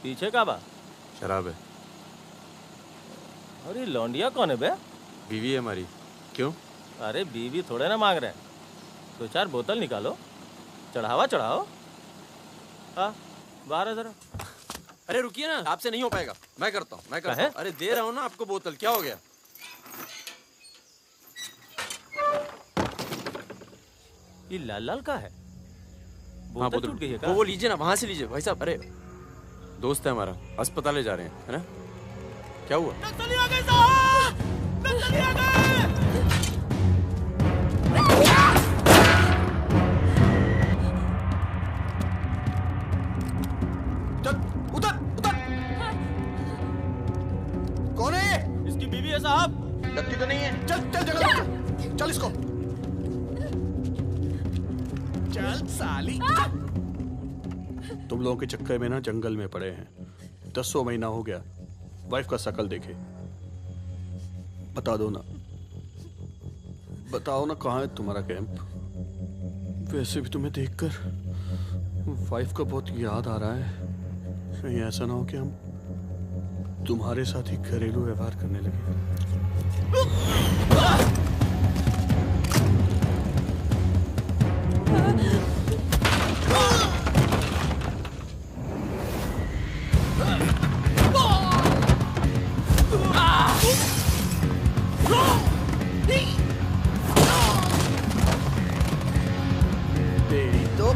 पीछे का बा? शराब है। अरे लौंडिया कौन है बे? बीवी है हमारी। क्यों? अरे बीवी थोड़े ना मांग रहे हैं, 2-4 बोतल निकालो, चढ़ावा चढ़ाओ। हाँ बाहर है जरा। अरे रुकिए ना, आपसे नहीं हो पाएगा। मैं करता हूँ। अरे दे रहा हूँ ना आपको बोतल, क्या हो गया? ये लाल लाल का है? बोतल टूट गई है क्या? वो लीजिए ना, वहां से लीजिए भाई साहब। अरे दोस्त है हमारा, अस्पताल ले जा रहे हैं, है ना? क्या हुआ? नक्सली आ गए साहब! नक्सली आ गए! कौन है? इसकी बीवी है साहब। लगती तो नहीं है। चल जगह चल इसको। चल साली। तुम लोगों के चक्कर में ना जंगल में पड़े हैं। 10 महीना हो गया, वाइफ का शकल देखे। बता दो ना, बताओ ना कहाँ है तुम्हारा कैंप? वैसे भी तुम्हें देखकर वाइफ का बहुत याद आ रहा है। कहीं ऐसा ना हो कि हम तुम्हारे साथ ही घरेलू व्यवहार करने लगे। तेरी तो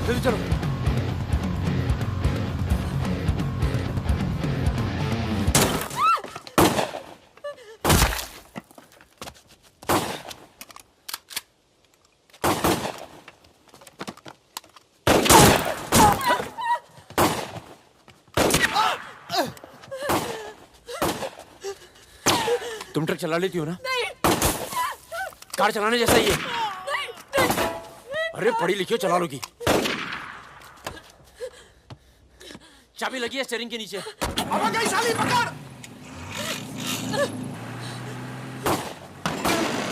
जल्दी चलो। तुम ट्रक चला लेती हो ना? नहीं। कार चलाने जैसा ही है। नहीं। अरे पढ़ी लिखी हो, चला लोगी। चाबी लगी है स्टीयरिंग के नीचे। अब गई साली, पकड़।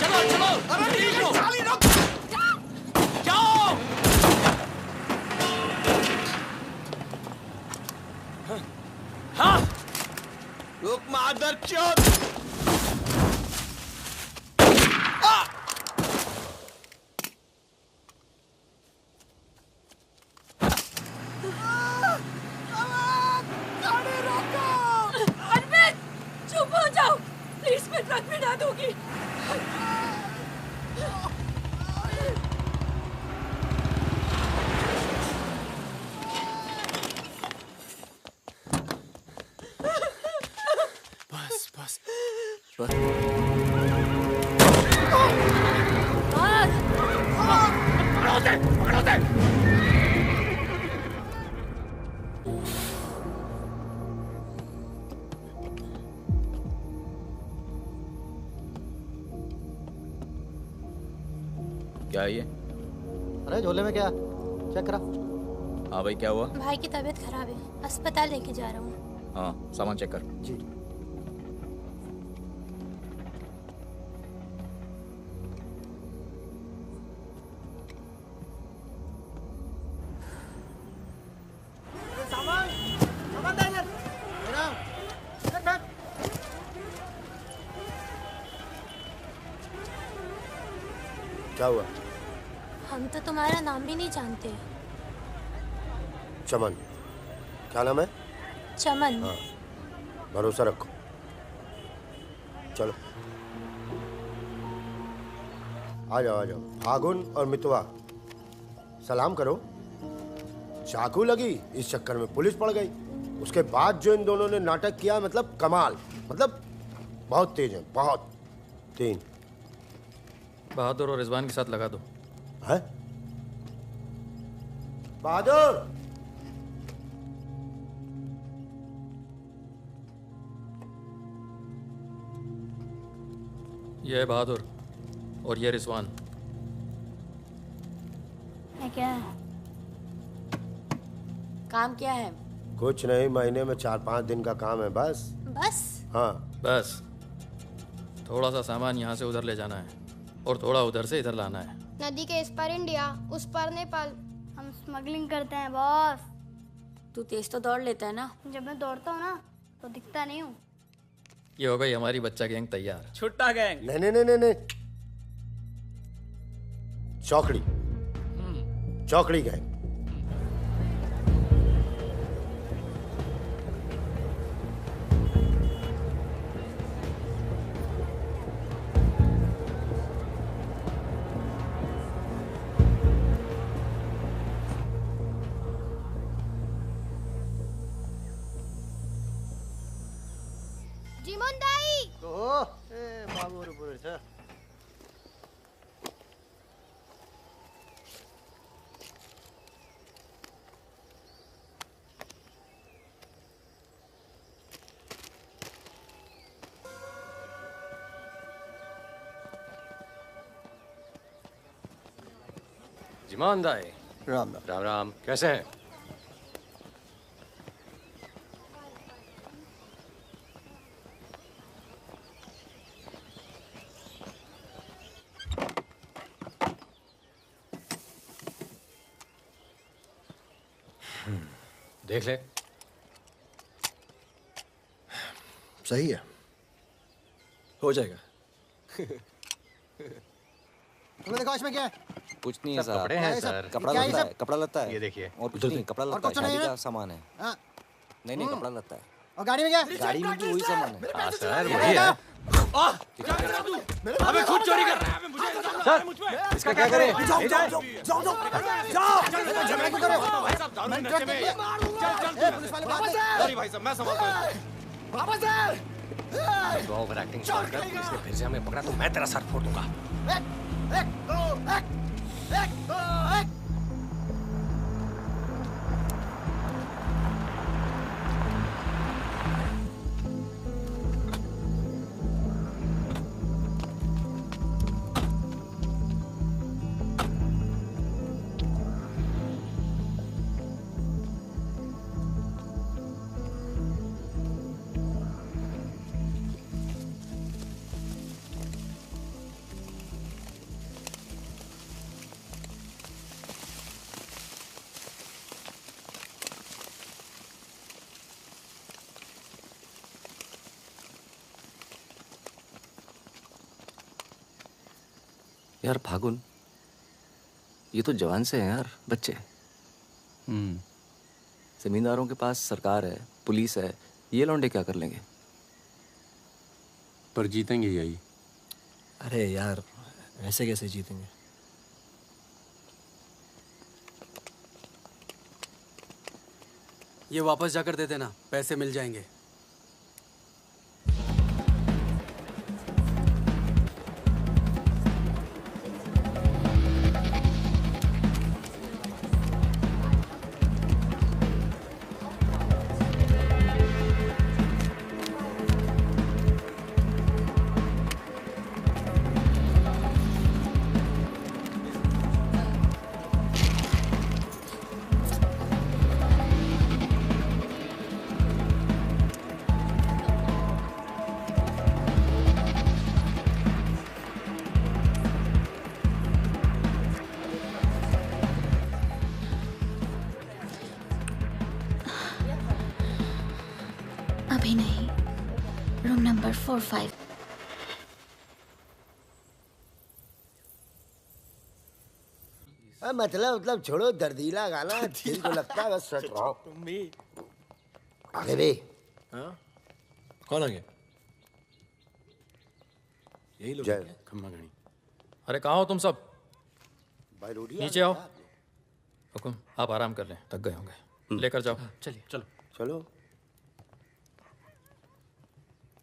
चलो चलो। अरे ठीक हो। साली रुक। जाओ। हाँ। रुक मादर चोद। ट्रक में डाल दूंगी। बस बस बस। पकड़ो दे। क्या है ये? अरे झोले में क्या? चेक करा। हाँ भाई, क्या हुआ? भाई की तबीयत खराब है, अस्पताल लेके जा रहा हूँ। हाँ, सामान चेक कर। जी। सामान दे इधर। क्या हुआ? हम तो तुम्हारा नाम भी नहीं जानते। चमन। क्या नाम है? चमन। हाँ, भरोसा रखो। चलो आ जाओ आ जाओ। फागुन और मितवा, सलाम करो। चाकू लगी, इस चक्कर में पुलिस पड़ गई। उसके बाद जो इन दोनों ने नाटक किया, मतलब कमाल, मतलब बहुत तेज है, बहुत। 3 बहादुर और रिजवान के साथ लगा दो। है? बहादुर! ये है बहादुर और ये रिजवान। है क्या? काम क्या है? कुछ नहीं, महीने में 4-5 दिन का काम है बस। बस? हाँ बस थोड़ा सा सामान यहाँ से उधर ले जाना है और थोड़ा उधर से इधर लाना है। नदी के इस पार इंडिया, उस पार नेपाल। हम हम स्मगलिंग करते हैं बॉस। तू तेज तो दौड़ लेता है ना। जब मैं दौड़ता हूँ ना तो दिखता नहीं हूँ। ये हो गई हमारी बच्चा गैंग तैयार। छुट्टा गैंग। नहीं नहीं नहीं नहीं नहीं, चौकड़ी चौकड़ी गैंग। जीमोन दाई बाबू बोले छ जिमान दाई, राम राम। राम राम, कैसे हैं? देख ले। सही है, हो जाएगा। तुम्हें देखो इसमें क्या है? कुछ नहीं है साहब। कपड़े हैं सर। कपड़ा क्या है लगता सब? है, कपड़ा लगता है। ये देखिए। और कुछ नहीं, कपड़ा और लगता है, कुछ नहीं शादी है? का सामान है। हाँ, नहीं नहीं, कपड़ा लगता है। और गाड़ी में क्या? गाड़ी में भी वही सामान है। हाँ सर, वही है। अबे खुद चोरी कर रहा है। मुझे सर, इसका क्या करें? जाओ जाओ जाओ जाओ जाओ झगड़ा क्यों कर रहे हो? भाई साहब दारू में नशे में। ए, पुलिस वाले बात कर। सॉरी भाई साहब, मैं संभालता हूँ। वापस आ। तो ओवर एक्टिंग छोड़ कर इसने फिर से हमें पकड़ा तो मैं तेरा सर फोड़ दूंगा। एक दो एक दो एक। यार फागुन, ये तो जवान से हैं यार, बच्चे। जमींदारों के पास सरकार है, पुलिस है, ये लौंडे क्या कर लेंगे? पर जीतेंगे यही। अरे यार, ऐसे कैसे जीतेंगे? ये वापस जाकर दे देना, पैसे मिल जाएंगे। अभी नहीं, रूम नंबर 45। मतलब छोड़ो दर्दीला गाना, दिल को लगता है बस सट रहो। तुम भी आगे भी कौन आ गया? यही लोग जय खम्मा गणी। अरे कहाँ हो तुम सब? भाई रोटी नीचे आओ। हुकुम, आप आराम कर लें, थक गए होंगे। लेकर जाओ। चलिए चलो। चलो।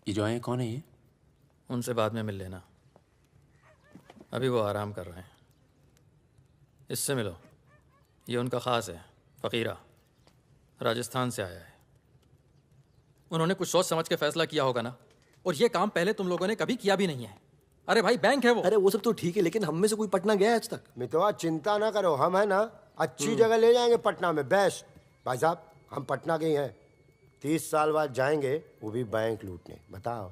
ये जो आए कौन है ये? उनसे बाद में मिल लेना, अभी वो आराम कर रहे हैं। इससे मिलो, ये उनका ख़ास है, फ़कीरा, राजस्थान से आया है। उन्होंने कुछ सोच समझ के फैसला किया होगा ना, और ये काम पहले तुम लोगों ने कभी किया भी नहीं है। अरे भाई, बैंक है वो। अरे वो सब तो ठीक है, लेकिन हम में से कोई पटना गया है आज तक? मितवा चिंता ना करो, हम है ना अच्छी जगह ले जाएंगे पटना में, बेस्ट। भाई साहब हम पटना के ही हैं, 30 साल बाद जाएंगे, वो भी बैंक लूटने। बताओ,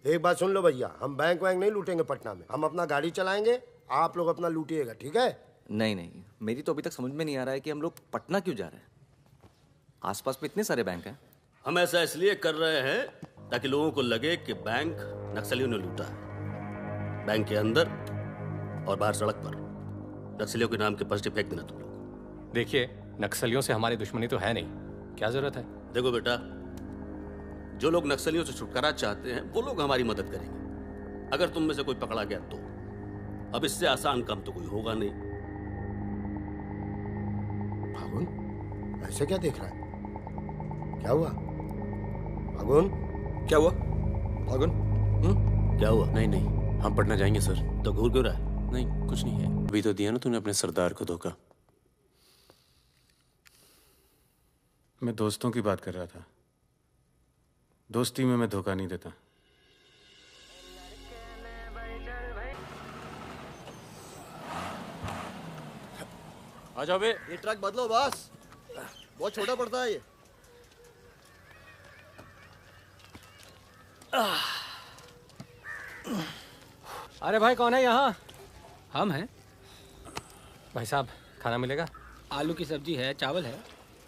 एक बात सुन लो भैया, हम बैंक वैंक नहीं लूटेंगे पटना में, हम अपना गाड़ी चलाएंगे, आप लोग अपना लूटिएगा, ठीक है? नहीं नहीं, मेरी तो अभी तक समझ में नहीं आ रहा है कि हम लोग पटना क्यों जा रहे हैं। आसपास में इतने सारे बैंक हैं। हम ऐसा इसलिए कर रहे हैं ताकि लोगों को लगे कि बैंक नक्सलियों ने लूटा है। बैंक के अंदर और बाहर सड़क पर नक्सलियों के नाम के पर्चे फेंक देना तुम लोग। देखिए, नक्सलियों से हमारी दुश्मनी तो है नहीं, क्या जरूरत है? देखो बेटा, जो लोग नक्सलियों से छुटकारा चाहते हैं वो लोग हमारी मदद करेंगे। अगर तुम में से कोई पकड़ा गया तो अब इससे आसान काम तो कोई होगा नहीं। फागुन ऐसे क्या देख रहा है? क्या हुआ फागुन? क्या हुआ फागुन? क्या हुआ? नहीं नहीं, हम पटना जाएंगे सर। तो घूर क्यों रहा है? नहीं, कुछ नहीं है। अभी तो दिया ना तूने अपने सरदार को धोखा। मैं दोस्तों की बात कर रहा था। दोस्ती में मैं धोखा नहीं देता। आ जाओ बे। ये ट्रक बदलो बॉस, बहुत छोटा पड़ता है ये। अरे भाई, कौन है यहाँ? हम हैं। भाई साहब, खाना मिलेगा? आलू की सब्जी है, चावल है,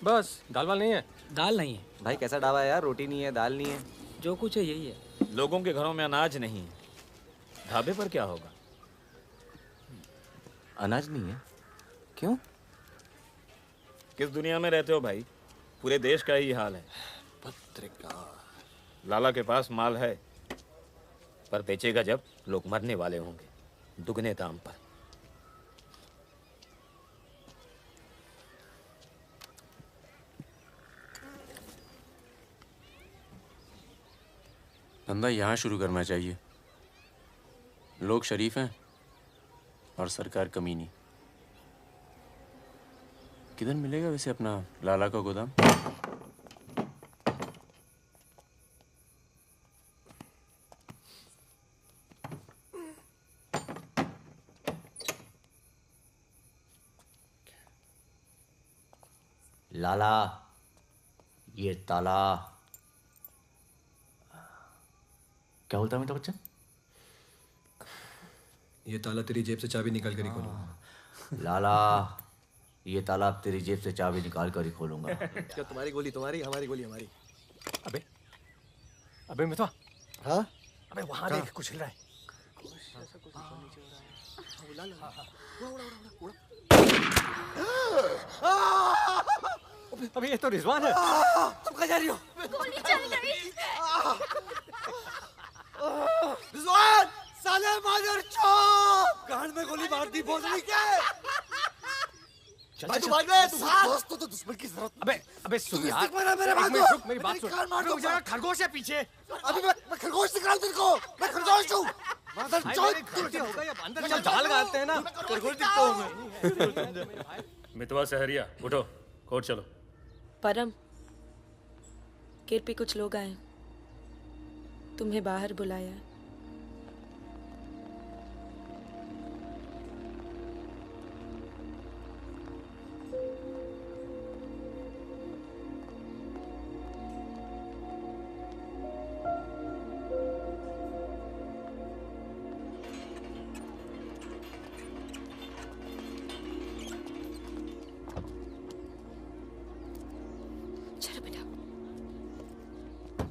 बस। दाल वाल नहीं है? दाल नहीं है। भाई कैसा ढाबा है यार, रोटी नहीं है, दाल नहीं है। जो कुछ है यही है। लोगों के घरों में अनाज नहीं है, ढाबे पर क्या होगा? अनाज नहीं है? क्यों? किस दुनिया में रहते हो भाई? पूरे देश का ही हाल है। पत्रकार। लाला के पास माल है, पर बेचेगा जब लोग मरने वाले होंगे, दुगने दाम पर। धंधा यहाँ शुरू करना चाहिए। लोग शरीफ हैं और सरकार कमीनी। किधर मिलेगा वैसे अपना लाला का गोदाम? लाला, ये ताला। क्या बोलता है मेरा बच्चा? ये ताला तेरी जेब से चाबी निकाल कर ही खोलूंगा। लाला, ये ताला अब तेरी जेब से चाबी निकाल कर ही खोलूंगा। क्या तुम्हारी गोली तुम्हारी, हमारी गोली हमारी। अबे अबे मितवा। हाँ? अबे वहां देख, कुछ हिल रहा है। अबे ये तो रिजवान है। तुम कहाँ जा रही हो? गोली चल गई। रिजवान, साले मादरचोद! गांड में गोली मार दी भोसड़ी के। भाई तू भाग ले, तू भाग। दोस्तों तो दुश्मन की जरूरत। अबे सुन यार, मेरे बात रुक, मेरी बात सुन। रुक जा, खरगोश है पीछे। अभी मैं खरगोश दिख रहा हूँ तेरे को। मैं खरगोश हूँ। अंदर चल, जाल लगाते हैं ना। खरगोश दिखता हूँ मैं। मितवा सहरिया, उठो, कोर्ट चलो। परम, केरपी कुछ लोग आए, तुम्हें बाहर बुलाया है।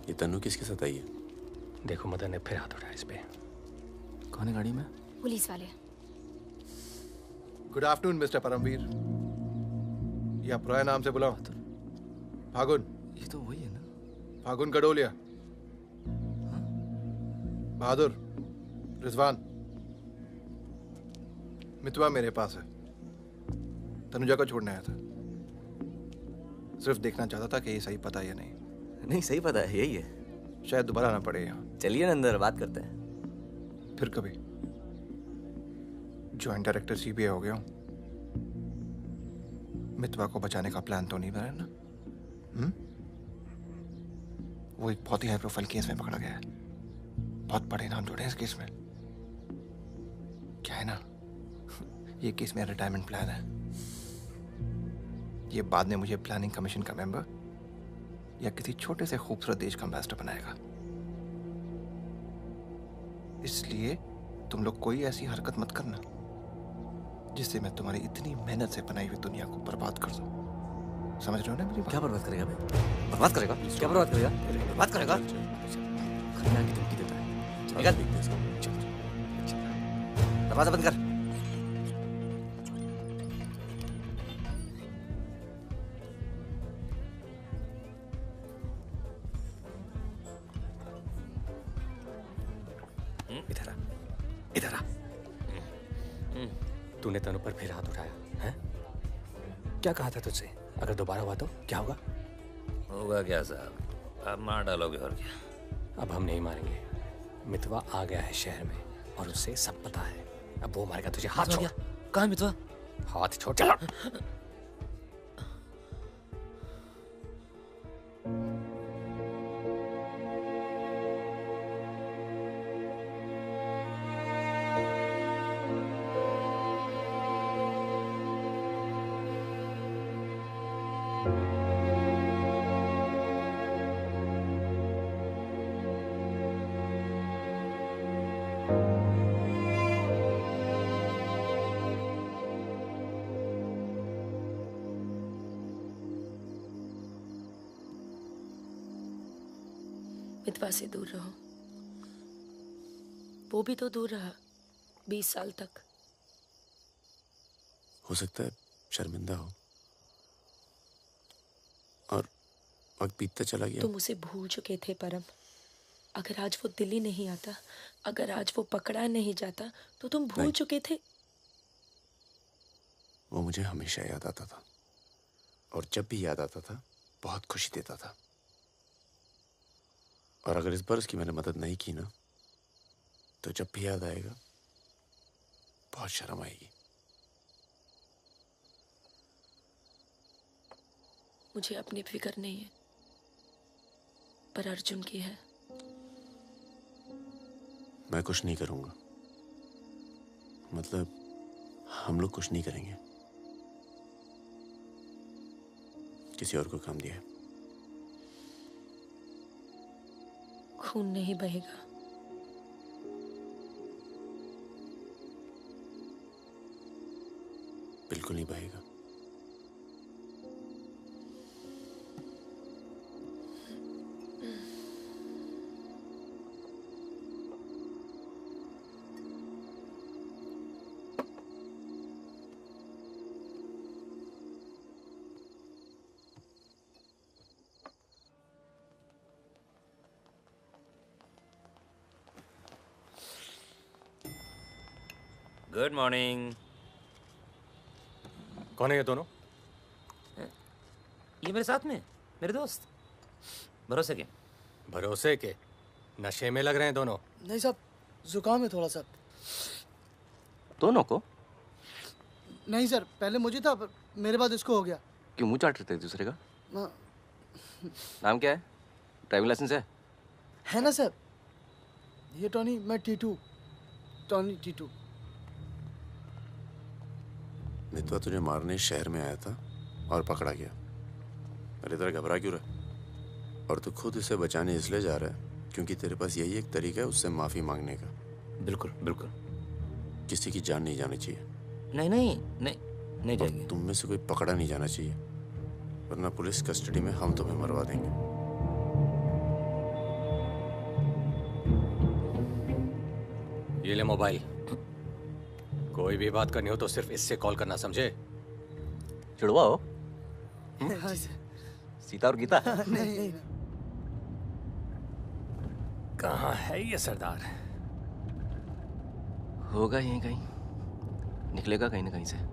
ये तन्नू किसके साथ आई है? देखो, मदन ने फिर हाथ उठाया इस पे। कौन है गाड़ी में? पुलिस वाले। Good afternoon mister Paramvir. या पुराने नाम से बुलाओ। फागुन। ये तो वही है ना? फागुन गडोलिया। बहादुर, रिजवान। मितवा मेरे पास है। तनुजा को छोड़ने आया था। सिर्फ देखना चाहता था कि ये सही पता है या नहीं। नहीं, सही पता है, यही है। शायद दोबारा आना पड़े यहाँ। चलिए ना अंदर, बात करते हैं। फिर कभी। ज्वाइंट डायरेक्टर सीबीआई हो गया हूँ। मितवा को बचाने का प्लान तो नहीं बना ना? वो एक बहुत ही हाई प्रोफाइल केस में पकड़ा गया है। बहुत बड़े नाम जुड़े हैं इस केस में। क्या है ना, ये केस मेरा रिटायरमेंट प्लान है। ये बाद में मुझे प्लानिंग कमीशन का मेंबर या किसी छोटे से खूबसूरत देश का एम्बेसडर बनाएगा। इसलिए तुम लोग कोई ऐसी हरकत मत करना जिससे मैं तुम्हारी इतनी मेहनत से बनाई हुई दुनिया को बर्बाद कर दूं। समझ रहे हो ना मेरी बात? क्या बर्बाद करेगा बे? बर्बाद करेगा? क्या बर्बाद करेगा? बर्बाद करेगा? खन्ना की धमकी देता है। निकल। दरवाजा बंद कर। इधर आ, इधर आ। तूने तनु पर फिर हाथ उठाया है? क्या कहा था तुझसे? अगर दोबारा हुआ तो क्या होगा? होगा क्या साहब, आप मार डालोगे और क्या? अब हम नहीं मारेंगे। मितवा आ गया है शहर में और उसे सब पता है। अब वो मारेगा तुझे। हाथ छोड़। कहाँ है मितवा? हाथ छोड़। चलो। मितवा से दूर रहो। वो भी तो दूर रहा 20 साल तक। हो सकता है शर्मिंदा हो और वक्त बीतता चला गया। तुम उसे भूल चुके थे परम। अगर आज वो दिल्ली नहीं आता, अगर आज वो पकड़ा नहीं जाता, तो तुम भूल चुके थे। वो मुझे हमेशा याद आता था और जब भी याद आता था बहुत खुशी देता था। और अगर इस बार उसकी मैंने मदद नहीं की ना, तो जब भी याद आएगा बहुत शर्म आएगी। मुझे अपनी फिक्र नहीं है, पर अर्जुन की है। मैं कुछ नहीं करूंगा, मतलब हम लोग कुछ नहीं करेंगे। किसी और को काम दिया है। खून नहीं बहेगा। बिल्कुल नहीं बहेगा। Good morning. कौन है ये दोनों? ये मेरे साथ में मेरे दोस्त। भरोसे के। भरोसे के? नशे में लग रहे हैं दोनों। नहीं साहब, जुकाम है थोड़ा सा। दोनों को? नहीं सर, पहले मुझे था, पर मेरे बाद इसको हो गया। क्यों मुंह चाट रहे थे एक दूसरे का? हाँ। नाम क्या है? ड्राइविंग लाइसेंस है ना सर? ये टॉनी, मैं टीटू। टॉनी टीटू। मितवा तुझे मारने शहर में आया था और पकड़ा गया। अरे तेरा घबरा क्यों रहा? और तू खुद उसे बचाने इसलिए जा रहा है क्योंकि तेरे पास यही एक तरीका है उससे माफी मांगने का। बिल्कुल बिल्कुल। किसी की जान नहीं जानी चाहिए। नहीं नहीं नहीं नहीं जाएगी। तुम में से कोई पकड़ा नहीं जाना चाहिए, वरना पुलिस कस्टडी में हम तुम्हें मरवा देंगे। ये ले मोबाइल। कोई भी बात करनी हो तो सिर्फ इससे कॉल करना, समझे? जुड़वा हो? हाँ सर। सीता और गीता? नहीं। कहाँ है ये सरदार? होगा यहीं कहीं, निकलेगा कहीं ना कहीं से।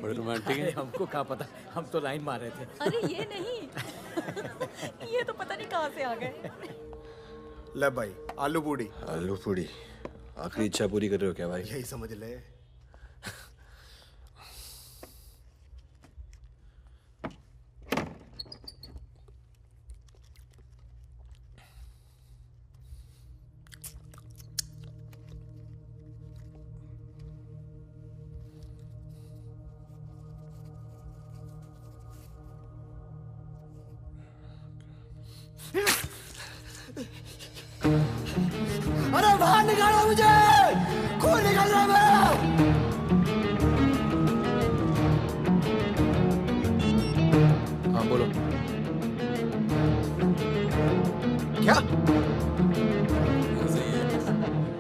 बड़े रोमांटिक है। हमको क्या पता, हम तो लाइन मार रहे थे। अरे ये नहीं ये तो पता नहीं कहाँ से आ गए। ले भाई, आलू पूड़ी। आलू पूड़ी, आखिरी इच्छा पूरी कर रहे हो क्या भाई? यही समझ ले। अरे बाहर निकालो मुझे, खून निकल रहा है मेरा। हाँ बोलो। क्या?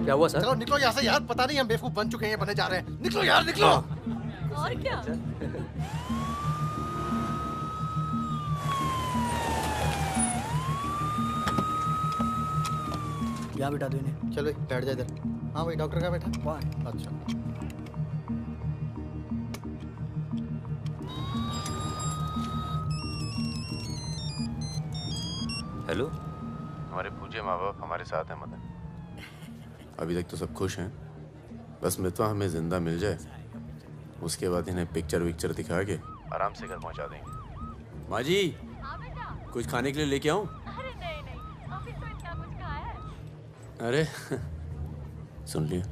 क्या हुआ सर? चलो निकलो यहाँ से यार, पता नहीं हम बेवकूफ बन चुके हैं, बनने जा रहे हैं। निकलो यार, निकलो। और क्या? यहाँ बिठा दो इन्हें। चलो बैठ जा इधर। हाँ भाई, डॉक्टर कहाँ बैठा? वहाँ है। अच्छा। हेलो। हमारे पूज्य माँ बाप हमारे साथ हैं मदन। अभी तक तो सब खुश हैं, बस मितवा हमें जिंदा मिल जाए, उसके बाद इन्हें पिक्चर विक्चर दिखा के आराम से घर पहुंचा देंगे। माँ जी, कुछ खाने के लिए लेके आऊं? अरे नहीं नहीं, ऑफिस में इतना कुछ खाया है। अरे सुन लिया।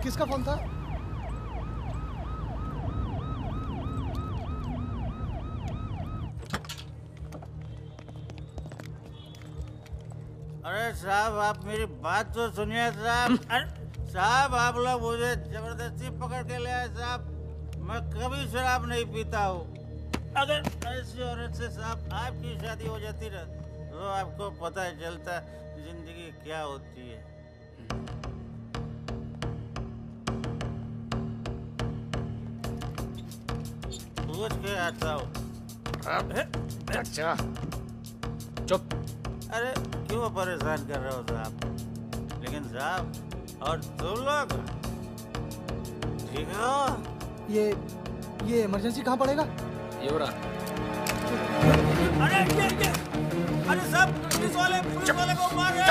किसका फोन था? अरे साहब, आप मेरी बात तो सुनिए साहब। अरे साहब, आप लोग मुझे जबरदस्ती पकड़ के ले आए साहब। मैं कभी शराब नहीं पीता हूँ। अगर ऐसी औरत से साहब आपकी शादी हो जाती ना, तो आपको पता चलता जिंदगी क्या होती है। पूछ के आता हूँ। अच्छा चुप। अरे क्यों परेशान कर रहे हो साहब? लेकिन साहब, और तुम लोग ठीक हो? ये इमरजेंसी कहाँ पड़ेगा? ये हो रहा। अरे साहब, पुलिस वाले को मार रहे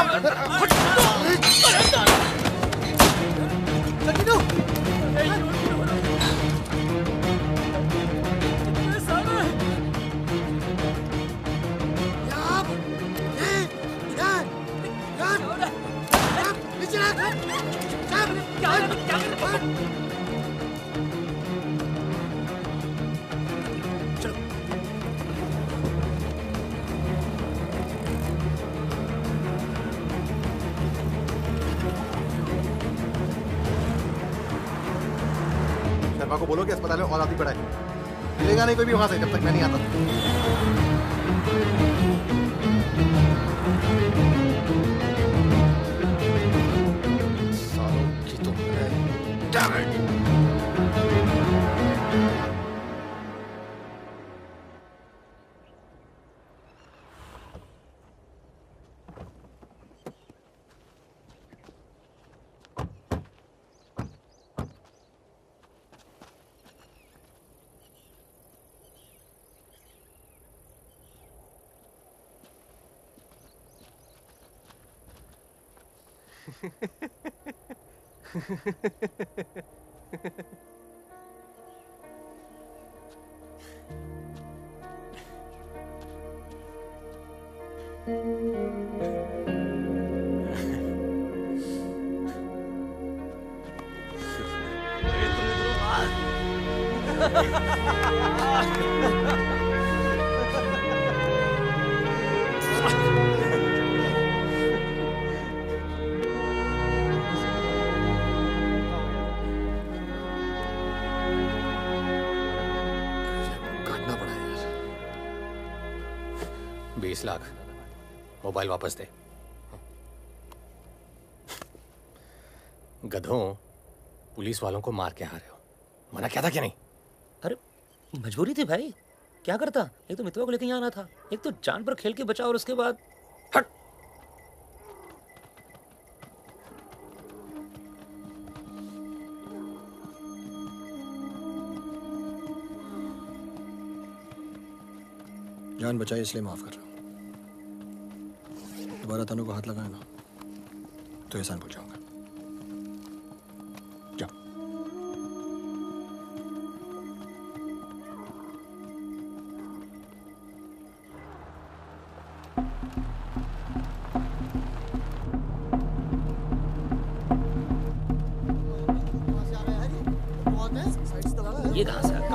शर्मा को बोलो कि अस्पताल में और आदमी पड़ा है। मिलेगा नहीं कोई भी वहां से जब तक मैं नहीं आता। सालों की तो Damn it! काटना पड़ा यार। 20 लाख मोबाइल वापस दे। गधों, पुलिस वालों को मार के आ रहे हो, मना क्या था क्या नहीं? अरे मजबूरी थी भाई, क्या करता? एक तो मितवा को लेके यहाँ आना था, एक तो जान पर खेल के बचा, और उसके बाद हट। जान बचाई इसलिए माफ कर रहा हूं। दोबारा तनु को हाथ लगाए ना तो एहसान भूल जाऊंगा। जाओ। ये कहाँ से आ गया?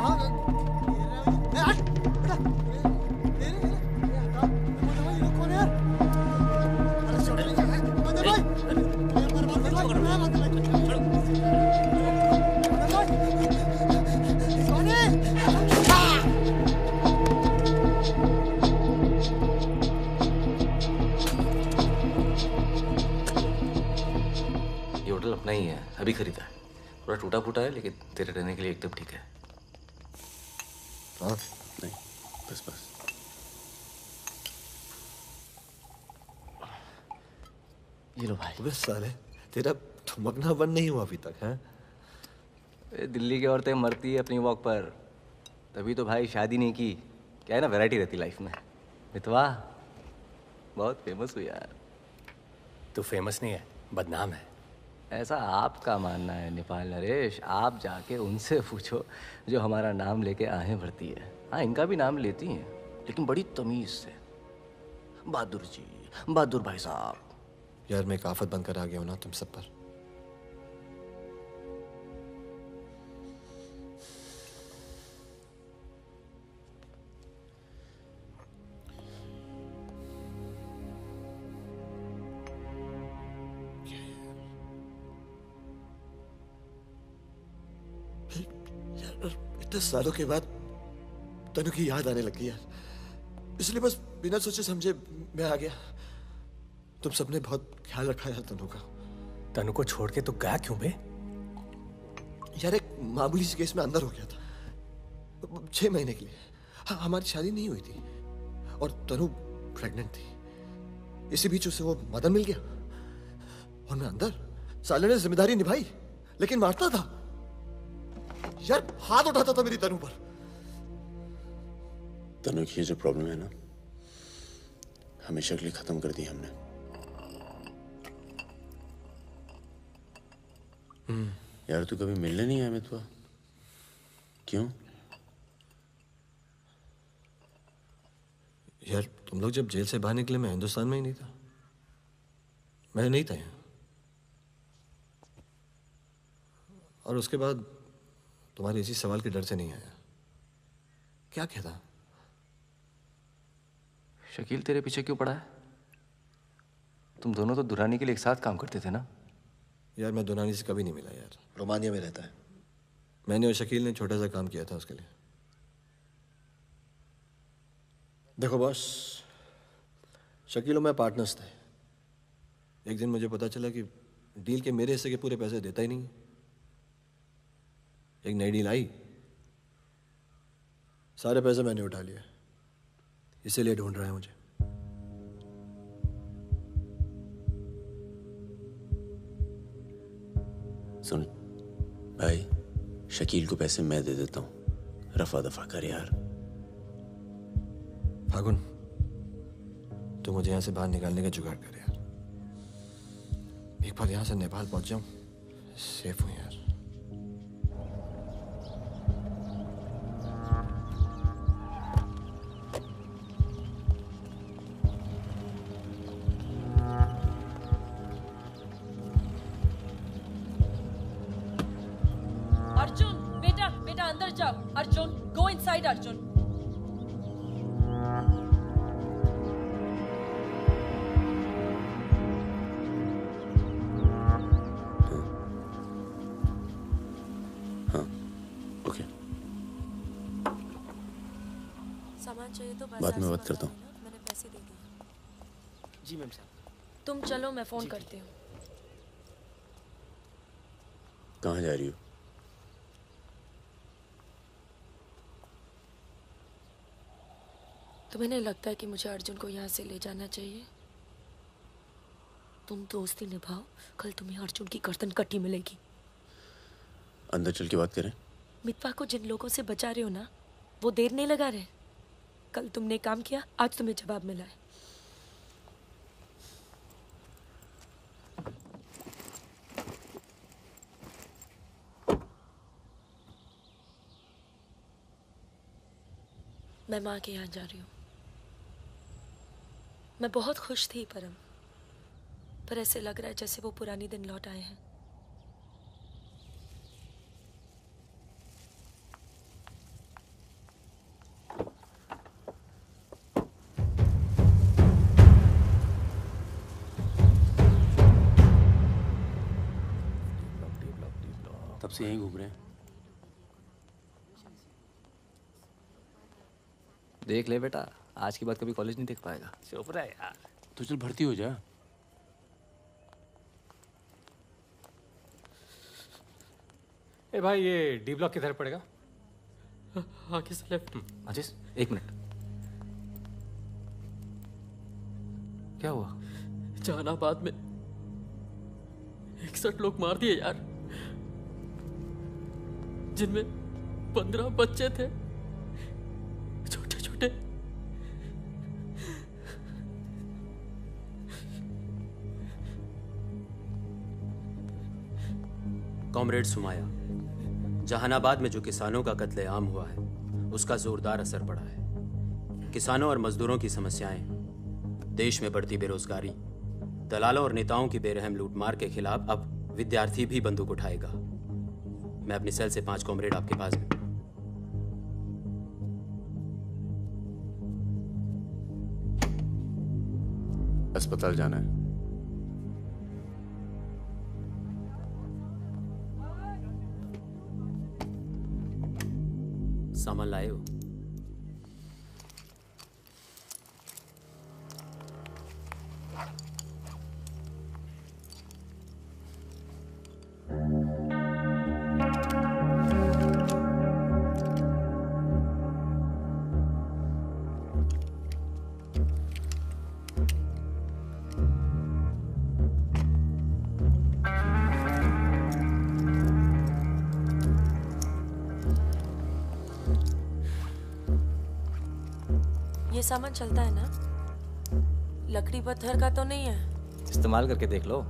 ये होटल अपना ही है, अभी खरीदा है। थोड़ा टूटा फूटा है लेकिन तेरे रहने के लिए एकदम ठीक है। हाँ नहीं, बस बस। ये लो भाई। अबे साले, तेरा ठुमकना बंद नहीं हुआ अभी तक है? दिल्ली की औरतें मरती है अपनी वॉक पर, तभी तो भाई शादी नहीं की। क्या है ना, वैरायटी रहती लाइफ में। मितवा बहुत फेमस हुई यार। तू फेमस नहीं है, बदनाम है। ऐसा आपका मानना है नेपाल नरेश। आप जाके उनसे पूछो जो हमारा नाम लेके आहें भरती है। हाँ, इनका भी नाम लेती हैं लेकिन बड़ी तमीज से। बहादुर जी, बहादुर भाई साहब। यार मैं एक आफत बनकर आ गया हूं ना तुम सब पर। इतने सालों के बाद तनु की याद आने लगी यार, इसलिए बस बिना सोचे समझे मैं आ गया। तुम सबने बहुत ख्याल रखा यार तनु का। तनु को छोड़ के तू गया क्यों बे? यार एक मामूली सी केस में अंदर हो गया था 6 महीने के लिए। हाँ, हमारी शादी नहीं हुई थी और तनु प्रेग्नेंट थी। इसी बीच उसे वो मदन मिल गया और मैं अंदर। साले ने जिम्मेदारी निभाई लेकिन मारता था यार, हाथ उठाता था मेरी तनु पर। तनु की ये जो प्रॉब्लम है ना, हमेशा के लिए खत्म कर दी हमने। यार तू कभी मिलने नहीं आया मितवा? क्यों? यार तुम लोग जब जेल से बाहर निकले मैं हिंदुस्तान में ही नहीं था। मैं नहीं था यहाँ। और उसके बाद तुम्हारे इसी सवाल के डर से नहीं आया। क्या कहता? शकील तेरे पीछे क्यों पड़ा है? तुम दोनों तो दुरानी के लिए एक साथ काम करते थे ना? यार मैं दुरानी से कभी नहीं मिला यार। रोमानिया में रहता है। मैंने और शकील ने छोटा सा काम किया था उसके लिए। देखो बॉस, शकील और मैं पार्टनर्स थे। एक दिन मुझे पता चला कि डील के मेरे हिस्से के पूरे पैसे देता ही नहीं। एक नई डील आई, सारे पैसे मैंने उठा लिए। इसीलिए ढूंढ रहा है मुझे। सुन भाई, शकील को पैसे मैं दे देता हूँ, रफा दफा कर यार। फागुन, तू मुझे यहाँ से बाहर निकालने का जुगाड़ कर यार। एक बार यहाँ से नेपाल पहुंच जाऊं, सेफ हूँ यार। अर्जुन, बेटा बेटा अंदर जाओ। Arjun, go inside Arjun. हाँ, ओके। सामान चाहिए तो बाद में बात करता हूँ। मैंने पैसे दे दिए। जी मैम साहब। तुम चलो, मैं फोन करती हूँ। कहाँ जा रही हो? तुम्हें नहीं लगता है कि मुझे अर्जुन को यहाँ से ले जाना चाहिए? तुम दोस्ती निभाओ, कल तुम्हें अर्जुन की गर्दन कटी मिलेगी। अंदर चल के बात करें। मितवा को जिन लोगों से बचा रहे हो ना, वो देर नहीं लगा रहे। कल तुमने काम किया, आज तुम्हें जवाब मिला है। मैं माँ के यहाँ जा रही हूँ। मैं बहुत खुश थी परम, पर ऐसे लग रहा है जैसे वो पुरानी दिन लौट आए हैं। तब से यहीं घूम रहे हैं। देख ले बेटा, आज के बाद कभी कॉलेज नहीं देख पाएगा। चुप रहा यार। तो चल भर्ती हो जा। ए भाई, ये डी ब्लॉक किधर पड़ेगा? आगे से लेफ्ट। अजीज, 1 मिनट। क्या हुआ? जहानाबाद में 61 लोग मार दिए यार, जिनमें 15 बच्चे थे, छोटे छोटे। कॉमरेड सुमाया, जहानाबाद में जो किसानों का कत्लेआम हुआ है उसका जोरदार असर पड़ा है। किसानों और मजदूरों की समस्याएं, देश में बढ़ती बेरोजगारी, दलालों और नेताओं की बेरहम लूटमार के खिलाफ अब विद्यार्थी भी बंदूक उठाएगा। मैं अपनी सेल से 5 कॉमरेड आपके पास में। अस्पताल जाना है। सामान लाए हो? ये सामान चलता है ना? लकड़ी पत्थर का तो नहीं है? इस्तेमाल करके देख लो।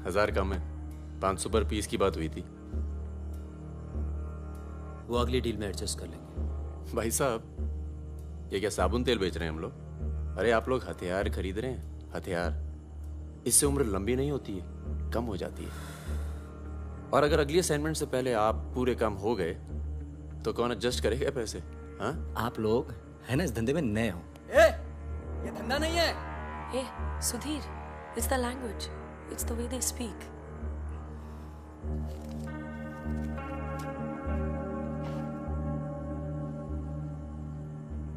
हजार कम है। 500 पर पीस की बात हुई थी। वो अगली डील में एडजस्ट कर लेंगे। भाई साहब, ये क्या साबुन तेल बेच रहे हैं हम लोग? अरे आप लोग हथियार खरीद रहे हैं। हथियार, इससे उम्र लंबी नहीं होती है, कम हो जाती है। और अगर अगली असाइनमेंट से पहले आप पूरे काम हो गए तो कौन एडजस्ट करेगा पैसे? हाँ, आप लोग है ना इस धंधे में नए हो। ये धंधा नहीं है। Hey, Sudhir, it's the language. It's the way they speak.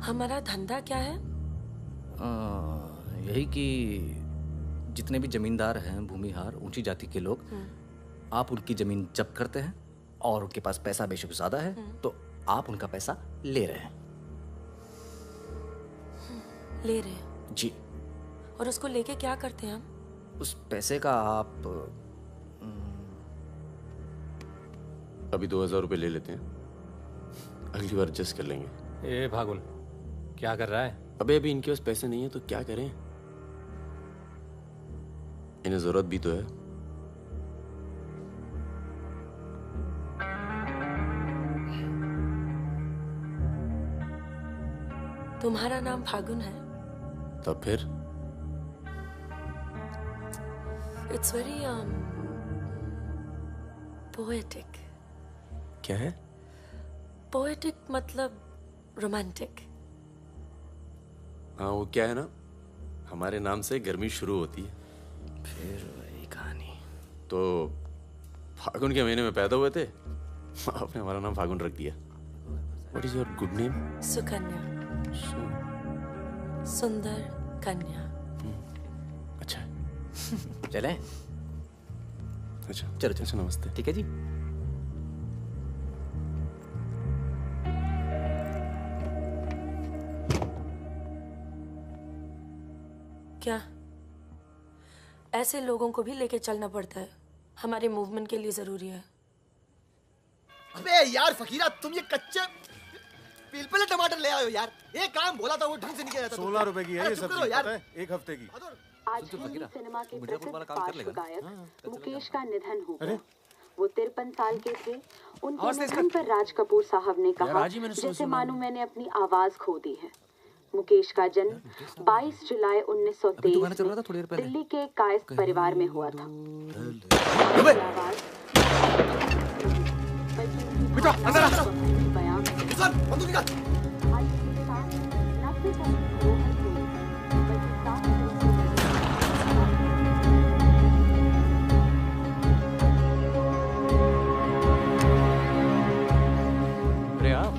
हमारा धंधा क्या है? यही कि जितने भी जमींदार हैं, भूमिहार, ऊंची जाति के लोग, आप उनकी जमीन जब्त करते हैं और उनके पास पैसा बेशक ज्यादा है तो आप उनका पैसा ले रहे हैं। ले रहे हैं? जी। और उसको लेके क्या करते हैं हम? उस पैसे का आप अभी 2000 रुपये ले लेते हैं, अगली बार एडजस्ट कर लेंगे। ए भागुन, क्या कर रहा है? अबे इनके पास पैसे नहीं है तो क्या करें? इन्हें जरूरत भी तो है। तुम्हारा नाम फागुन है? तब फिर It's very poetic. क्या है? Poetic मतलब romantic. हाँ, वो क्या है ना, हमारे नाम से गर्मी शुरू होती है। फिर वही कहानी। तो फागुन के महीने में पैदा हुए थे, आपने हमारा नाम फागुन रख दिया। What is your good name? Sukanya. सुंदर कन्या। अच्छा। चलें? अच्छा चलो अच्छा, नमस्ते। ठीक है जी। क्या ऐसे लोगों को भी लेके चलना पड़ता है? हमारे मूवमेंट के लिए जरूरी है। अबे यार फकीरा, तुम ये कच्चे पिलपिले टमाटर ले आयो यार। एक काम बोला था वो ढंग से नहीं किया जाता। 16 रुपए की है ये सब्जी, पता है? एक हफ्ते की। आज हिंदी सिनेमा के प्रसिद्ध पार्श्व गायक मुकेश का निधन हो गया। वो 53 साल के थे। उनके निधन पर राज कपूर साहब ने कहा, जैसे मानो मैंने अपनी आवाज खो दी है। मुकेश का जन्म 22 जुलाई 1923 दिल्ली के एक कायस्थ परिवार में हुआ था। अरे आप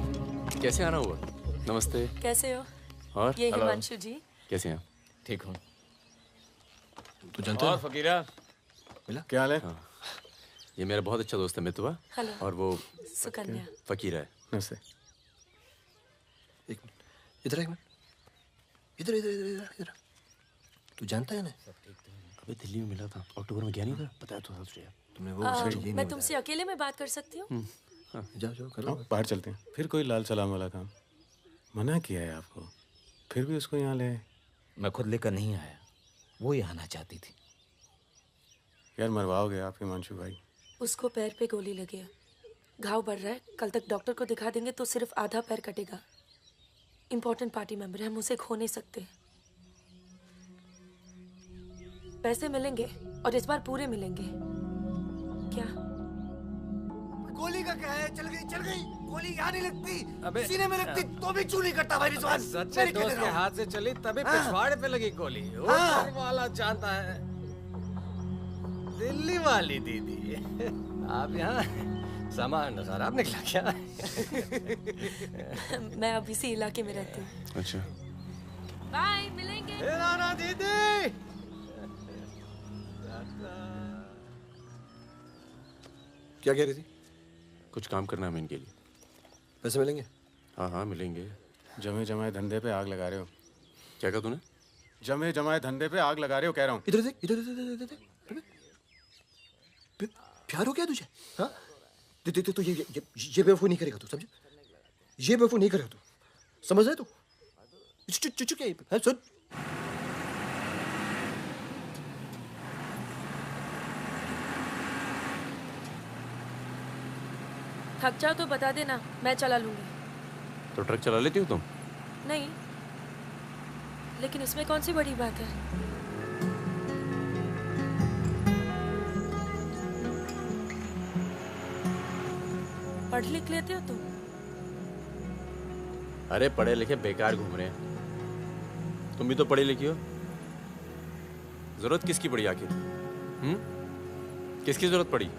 कैसे आना हुआ? नमस्ते। कैसे हो? और ये हिमांशु जी। कैसे हैं? ठीक हूँ। तू जानता और फकीरा मिला? क्या हाल है? हाँ। ये मेरा बहुत अच्छा दोस्त है मितवा। हेलो। और वो सुकन्या। फकीरा है। नमस्ते। एक मिनट, इधर एक मिनट, इधर इधर इधर इधर। तू जानता है ना? अबे दिल्ली में मिला था, अक्टूबर में गया नहीं था, बताया तो था तुझे। तुमने वो मैं तुमसे अकेले में बात कर सकती हूँ? जाओ जाओ करो। बाहर चलते हैं। फिर कोई लाल सलाम वाला काम? मना किया है आपको, फिर भी उसको यहाँ ले। मैं खुद लेकर नहीं आया, वो ही आना चाहती थी। यार मरवाओगे आप हिमांशु भाई। उसको पैर पे गोली लगी है, घाव बढ़ रहा है। कल तक डॉक्टर को दिखा देंगे तो सिर्फ आधा पैर कटेगा। इम्पोर्टेंट पार्टी मेंबर है, हम उसे खो नहीं सकते। पैसे मिलेंगे और इस बार पूरे मिलेंगे। क्या गोली का क्या है? चल गई गोली यहाँ नहीं लगती। अबे सीने में लगती तो भी चू नहीं करता भाई रिजवान। सच्चे दोस्त के हाथ से चली तभी पिछवाड़े पे लगी गोली। ऊपर वाला जानता है। दिल्ली वाली दीदी, आप यहाँ सामान खराब निकला क्या? मैं अब इसी इलाके में रहती हूँ। अच्छा। बाय, मिलेंगे। ना दीदी। क्या कह रही थी? कुछ काम करना है इनके लिए। पैसे मिलेंगे? हाँ हाँ मिलेंगे। जमे जमाए धंधे पे आग लगा रहे हो। क्या कहा तूने? जमे जमाए धंधे पे आग लगा रहे हो कह रहा हूँ। इधर देख, इधर इधर इधर। प्यार हो गया तुझे? हाँ? तो ये बेवकूफ नहीं करेगा तू, समझे? ये बेवकूफ नहीं करेगा तू, समझ रहे तू? चुप क्या? सुन। थक जाओ तो बता देना, मैं चला लूंगी। तो ट्रक चला लेती हो तुम? नहीं, लेकिन इसमें कौन सी बड़ी बात है? पढ़ लिख लेते हो तुम? अरे पढ़े लिखे बेकार घूम रहे हैं। तुम भी तो पढ़ी लिखी हो। जरूरत किसकी पड़ी आखिर? किसकी जरूरत पड़ी?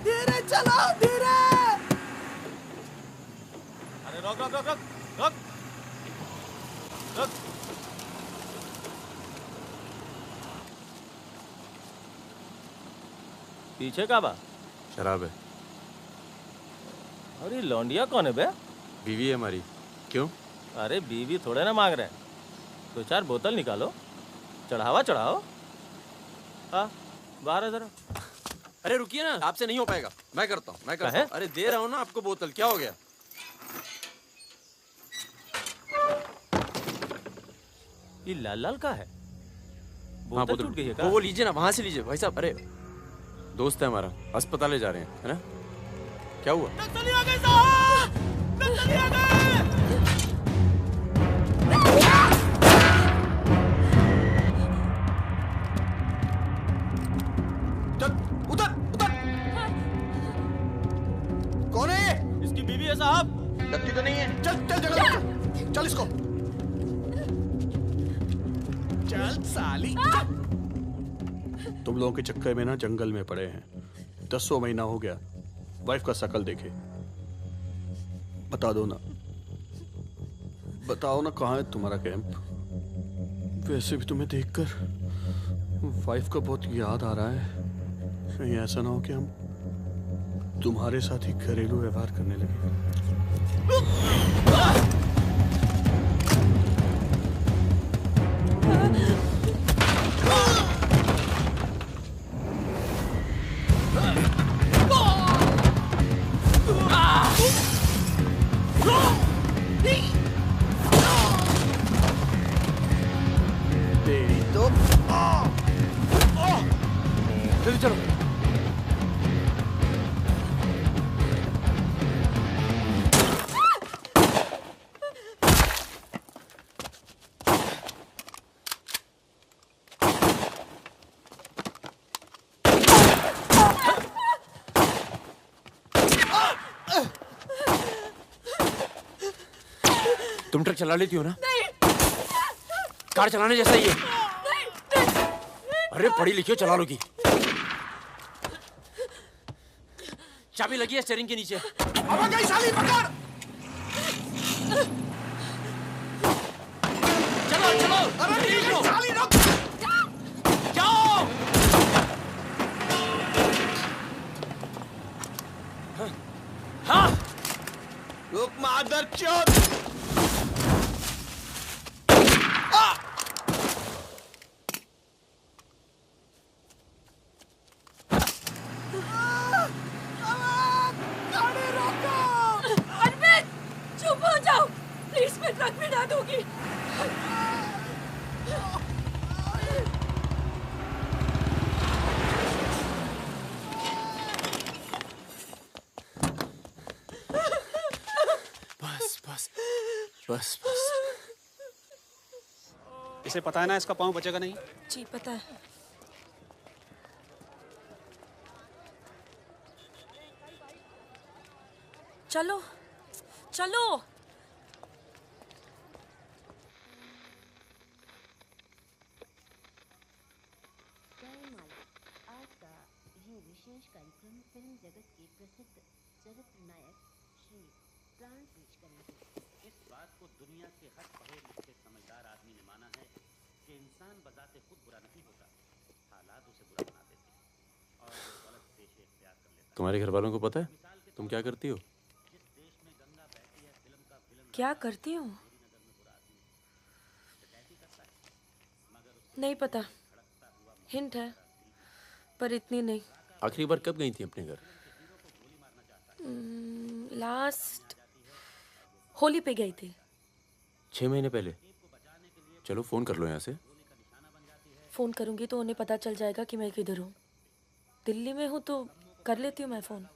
धीरे चलो, धीरे। अरे रोक रोक रोक रोक रोक रोक। पीछे का बा? शराब है। अरे लौंडिया कौन है बे? बीवी है हमारी। क्यों? अरे बीवी थोड़े ना मांग रहे हैं, 2-4 बोतल निकालो, चढ़ावा चढ़ाओ। हाँ बाहर है जरा। अरे रुकिए ना, आपसे नहीं हो पाएगा। मैं करता हूँ। अरे दे रहा हूँ ना आपको बोतल, क्या हो गया? ये लाल लाल का है? हाँ, बोतल टूट गई है क्या? वो लीजिए ना, वहां से लीजिए भाई साहब। अरे दोस्त है हमारा, अस्पताल ले जा रहे हैं, है ना? क्या हुआ? नक्सली आ गए साहब! नक्सली आ गए! कौन है? इसकी बीवी है साहब। लगती तो नहीं है। चल चल जगह, चल इसको। चल साली। तुम लोगों के चक्कर में ना जंगल में पड़े हैं। 10 महीना हो गया। वाइफ का शकल देखे। बता दो ना, बताओ ना कहाँ है तुम्हारा कैंप? वैसे भी तुम्हें देखकर वाइफ का बहुत याद आ रहा है। कहीं ऐसा ना हो कि हम तुम्हारे साथ ही घरेलू व्यवहार करने लगे। तुम ट्रक चला लेती हो ना? नहीं। कार चलाने जैसा ही है। नहीं। अरे पढ़ी लिखी हो, चला लोगी। चाबी लगी है स्टीयरिंग के नीचे। अब गई साली, पकड़। चलो चलो। अरे साली रुक। जाओ। हाँ। रुक मादरचोद। चुप हो जाओ प्लीज, मैं ट्रक में ना दूंगी। बस बस बस बस। इसे पता है ना इसका पाँव बचेगा नहीं। जी पता है। चलो चलो। आज का ये विशेष कार्यक्रम फिल्म जगत के प्रसिद्ध चरित्र नायक श्री प्राण पेश करेंगे। इस बात को दुनिया के हर पढ़े लिखे समझदार आदमी ने माना है कि इंसान बजाते खुद बुरा नहीं होता, हालात उसे बुरा बना देते हैं और वो गलत पेशे इख्तियार कर लेता है। तुम्हारे घर वालों को पता है तुम क्या करती हो? क्या करती हूँ? नहीं पता, हिंट है पर इतनी नहीं। आखिरी बार कब गई थी अपने घर? लास्ट होली पे गई थी। 6 महीने पहले। चलो फोन कर लो यहाँ से। फोन करूंगी तो उन्हें पता चल जाएगा कि मैं किधर हूँ। दिल्ली में हूँ तो कर लेती हूँ मैं फोन।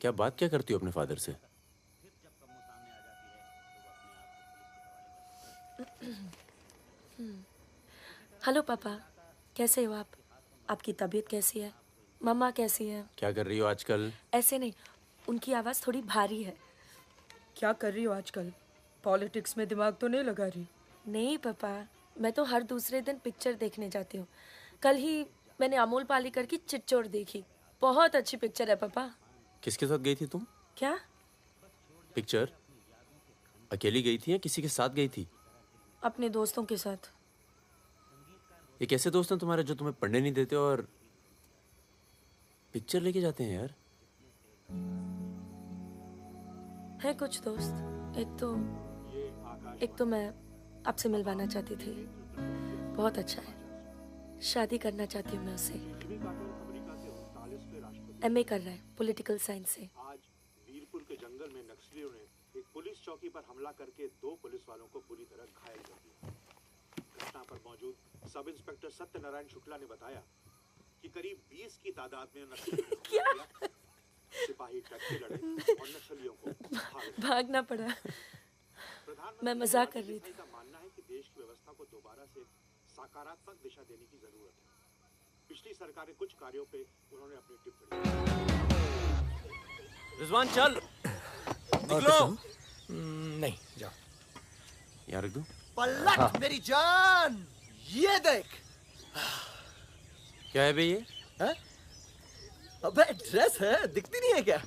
क्या बात क्या करती हो अपने फादर से? हेलो पापा, कैसे हो आप? आपकी तबीयत कैसी है? मम्मा कैसी है? क्या कर रही हो आजकल? ऐसे नहीं, उनकी आवाज़ थोड़ी भारी है। क्या कर रही हो आजकल? पॉलिटिक्स में दिमाग तो नहीं लगा रही? नहीं पापा, मैं तो हर दूसरे दिन पिक्चर देखने जाती हूँ। कल ही मैंने अमोल पालेकर की चिट्चोर देखी। बहुत अच्छी पिक्चर है पापा। किसके साथ गई थी तुम? क्या? पिक्चर अकेली गई थी या किसी के साथ गई थी? अपने दोस्तों के साथ। ये कैसे दोस्त हैं तुम्हारे जो तुम्हें पढ़ने नहीं देते और पिक्चर लेके जाते हैं यार? है कुछ दोस्त। एक तो मैं आपसे मिलवाना चाहती थी। बहुत अच्छा है। शादी करना चाहती हूँ मैं उससे। MA कर रहा है पॉलिटिकल साइंस से। आज वीरपुर के जंगल में नक्सलियों ने एक पुलिस चौकी पर हमला करके 2 पुलिस वालों को बुरी तरह घायल कर दिया। घटना पर मौजूद सब इंस्पेक्टर सत्यनारायण शुक्ला ने बताया कि करीब 20 की तादाद में नक्सलियों सिपाही ट्रक से लड़े और नक्सलियों को भागना पड़ा। मैं मजाक कर रही थी। का मानना है कि देश की व्यवस्था को दोबारा से सकारात्मक दिशा देने की जरूरत है। पिछली सरकार के कुछ कार्यों पे उन्होंने अपनी टिप्पणी। रिजवान चल निकलो। नहीं जाओ। यार रख दूं? पलट मेरी जान, ये देख। क्या है बे ये? है? अबे ड्रेस है, दिखती नहीं है क्या?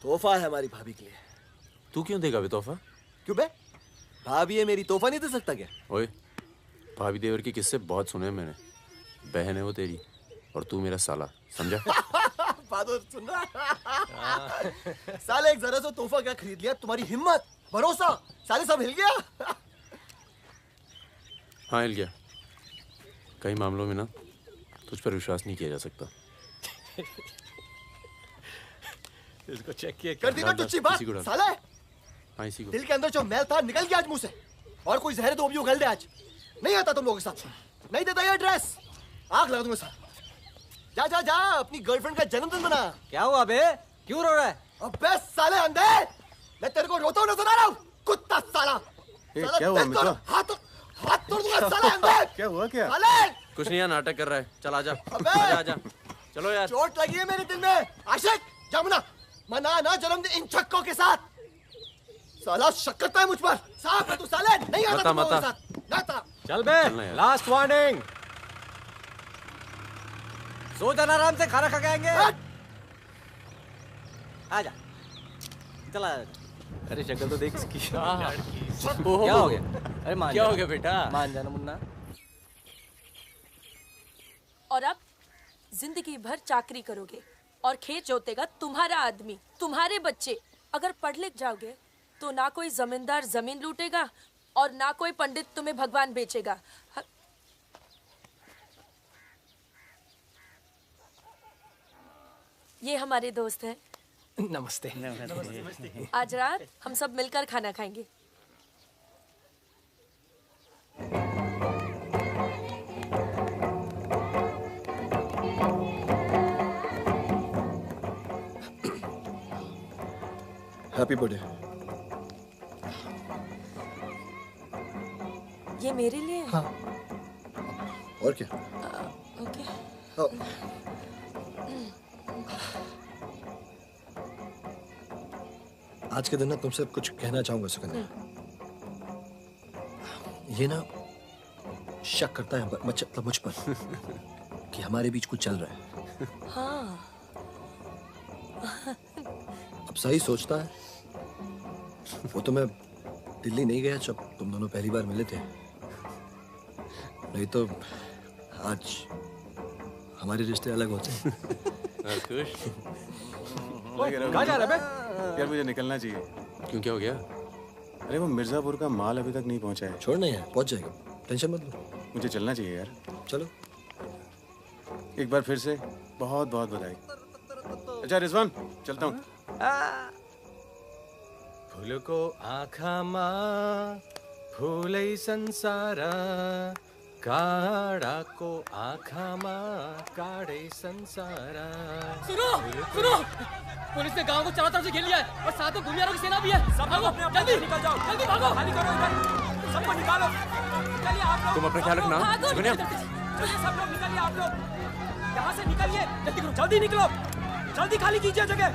तोहफा है हमारी भाभी के लिए। तू क्यों देगा बे तोहफा? क्यों बे? भाभी है मेरी, तोहफा नहीं दे सकता क्या? ओए, भाभी देवर के किस्से बहुत सुने हैं मैंने। बहन है वो तेरी और तू मेरा साला, समझा? बहादुर सुन रहा? साले एक जरा सा तोहफा क्या खरीद लिया? तुम्हारी हिम्मत, भरोसा, साले सब हिल गया। हाँ हिल गया। कई मामलों में ना तुझ पर विश्वास नहीं किया जा सकता। इसको चेक किया कर दी ना तुझी बात साले। हाँ इसी को। दिल के अंदर जो मैल था निकल गया आज मुंह से। और कोई जहर तो भी उगल दे आज। नहीं आता तुम लोगों के साथ। नहीं देता ये ड्रेस, आग लगा दूंगा साथ। जा जा जा अपनी गर्लफ्रेंड का जन्मदिन मना। क्या हुआ बे? क्यों रो रहा है? अबे साले अंधे, मैं तेरे को रोता हुआ नजर आ रहा हूँ। कुत्ता साला। क्या हुआ मित्रा? हाथ तोड़ दूंगा साले अंधे। क्या हुआ क्या? साले कुछ नहीं यार, नाटक कर रहा है। चल आजा आजा आजा। चलो यार। चोट लगी है मेरे दिल में। आशिक जमुना मना ना जन्मदिन इन छक्कों के साथ। साला शक करता है मुझ पर। साहब तू साले नहीं आता तुम लोगों के साथ। ना आता। चल बे, लास्ट वार्निंग। सो जाना आराम से, खाना खा के आएंगे। आजा, चला। अरे शक्ल तो देख इसकी। क्या हो गया? अरे मान क्या जा। हो गया बेटा? मान जाना मुन्ना। और अब जिंदगी भर चाकरी करोगे और खेत जोतेगा तुम्हारा आदमी, तुम्हारे बच्चे। अगर पढ़ लिख जाओगे तो ना कोई जमींदार जमीन लूटेगा और ना कोई पंडित तुम्हें भगवान बेचेगा। ये हमारे दोस्त हैं। नमस्ते। आज रात हम सब मिलकर खाना खाएंगे। Happy birthday. ये मेरे लिए है? हाँ। और क्या? ओके। आज के दिन ना तुमसे कुछ कहना चाहूंगा सुकन्या। ये ना शक करता है मतलब मुझ पर कि हमारे बीच कुछ चल रहा है। हाँ। अब सही सोचता है। वो तो मैं दिल्ली नहीं गया जब तुम दोनों पहली बार मिले थे, नहीं तो आज हमारे रिश्ते अलग होते हैं। कहाँ जा रहा है बे? यार मुझे निकलना चाहिए। क्यों, क्या हो गया? अरे वो मिर्जापुर का माल अभी तक नहीं पहुंचा है। छोड़ना है, पहुंच जाएगा, टेंशन मत लो। मुझे चलना चाहिए यार। चलो। एक बार फिर से बहुत बहुत बधाई। अच्छा रिजवान, चलता हूँ। फूलको आँखामा फुलै संसार, काँडाको आँखामा काँडै संसार। सुनो सुनो, पुलिस ने गांव को चारों तरफ से घेर लिया है और साथ में भूमियारों की सेना भी है। सब लोग अपने जल्दी निकल जाओ, जल्दी भागो, खाली करो इधर, सबको निकालो। निकलिए आप लोग। तुम अपना ख्याल रखना। चलिए सब लोग निकलिए, आप लोग यहाँ से निकलिए, जल्दी करो, जल्दी निकलो, जल्दी खाली कीजिए जगह।